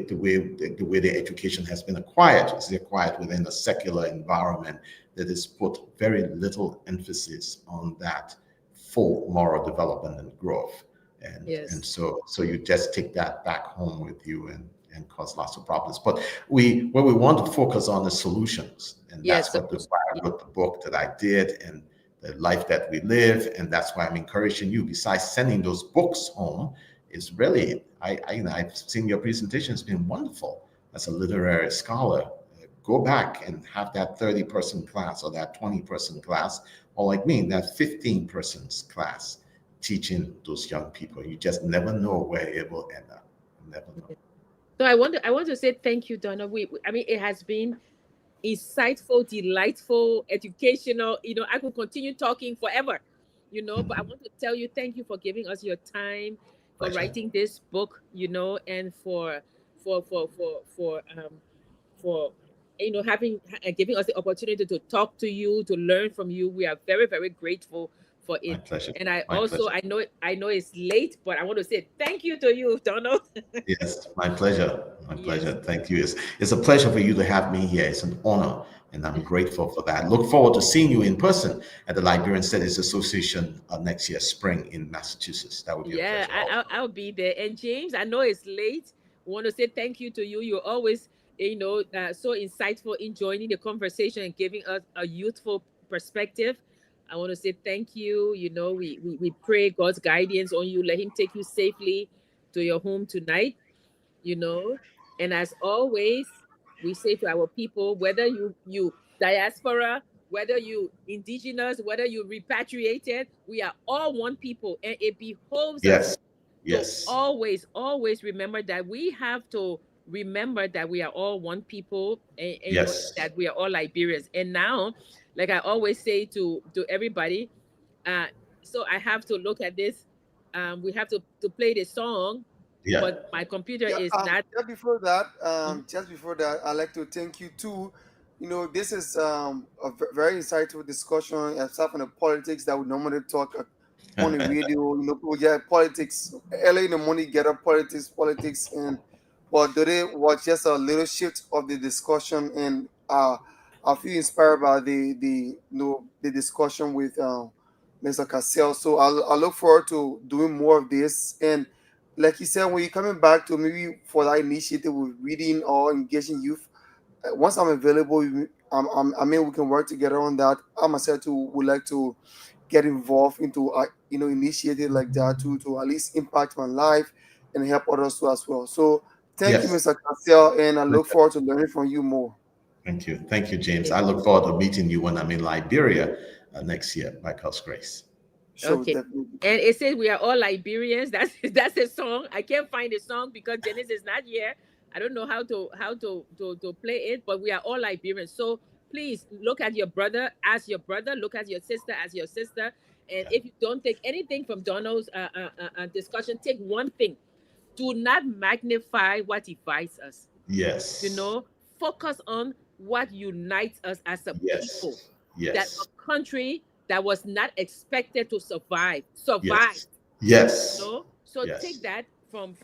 the education has been acquired. It's acquired within a secular environment that has put very little emphasis on that full moral development and growth. And Yes. so you just take that back home with you and cause lots of problems. But what we want to focus on is solutions, and Yes. that's So, why I wrote the book that I did, and the life that we live. And that's why I'm encouraging you, besides sending those books home, is really, I've seen your presentation. It's been wonderful as a literary scholar. Go back and have that 30-person class or that 20-person class, or like me, that 15-person's class, teaching those young people. You just never know where it will end up. You never know. so I want to say thank you, Donna. I mean, it has been insightful, delightful, educational. I could continue talking forever, but I want to tell you, thank you for giving us your time, for Pleasure. writing this book, and for having giving us the opportunity to talk to you, to learn from you. We are very, very grateful for My it. pleasure. And I My also, pleasure. I know it's late, but I want to say thank you to you, Donald. Yes, my pleasure. My Yes. pleasure. Thank you. It's a pleasure for you to have me here. It's an honor, and I'm grateful for that. Look forward to seeing you in person at the Liberian Studies Association next year, spring in Massachusetts. That would be a Yeah, pleasure. Also. I'll be there. And James, I know it's late. Want to say thank you to you. You're always, so insightful in joining the conversation and giving us a youthful perspective. I want to say thank you. We pray God's guidance on you. Let Him take you safely to your home tonight. you know. And as always, we say to our people, whether you diaspora, whether you indigenous, whether you repatriated, we are all one people, and it behoves us Yes. to Yes. always remember that we have to remember that we are all one people, and Yes. that we are all Liberians. And now, like I always say to everybody, uh, so I have to look at this. We have to play the song, Yeah. but my computer Yeah, is not. just before that, I'd like to thank you too. This is a very insightful discussion aside from the politics that we normally talk on the radio. People get politics early in the morning, get up politics, and but today was just a little shift of the discussion, and I feel inspired by the discussion with Mr. Cassell. So I look forward to doing more of this. And like you said, when you're coming back to maybe for that initiative with reading or engaging youth, once I'm available, I mean, we can work together on that. I myself too would like to get involved into initiative like that to at least impact my life and help others too as well. So thank you, Yes. Mr. Cassell, and I look forward to learning from you more. Thank you. Thank you, James. Okay. I look forward to meeting you when I'm in Liberia next year, by God's grace. Sure, Okay. definitely. And it says we are all Liberians. That's a song. I can't find the song because Dennis is not here. I don't know how to play it, but we are all Liberians. So please look at your brother as your brother. Look at your sister as your sister. And if you don't take anything from Donald's discussion, take one thing. Do not magnify what divides us. You Yes. know, focus on what unites us as a people. Yes. That a Yes. country that was not expected to survive. Yes. Yes. So take Yes. that from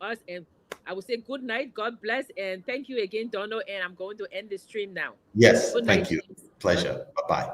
us, and I will say good night, God bless, and thank you again, Donald. And I'm going to end the stream now. Yes. Good night, Thank you. James. Okay. Pleasure. Bye bye.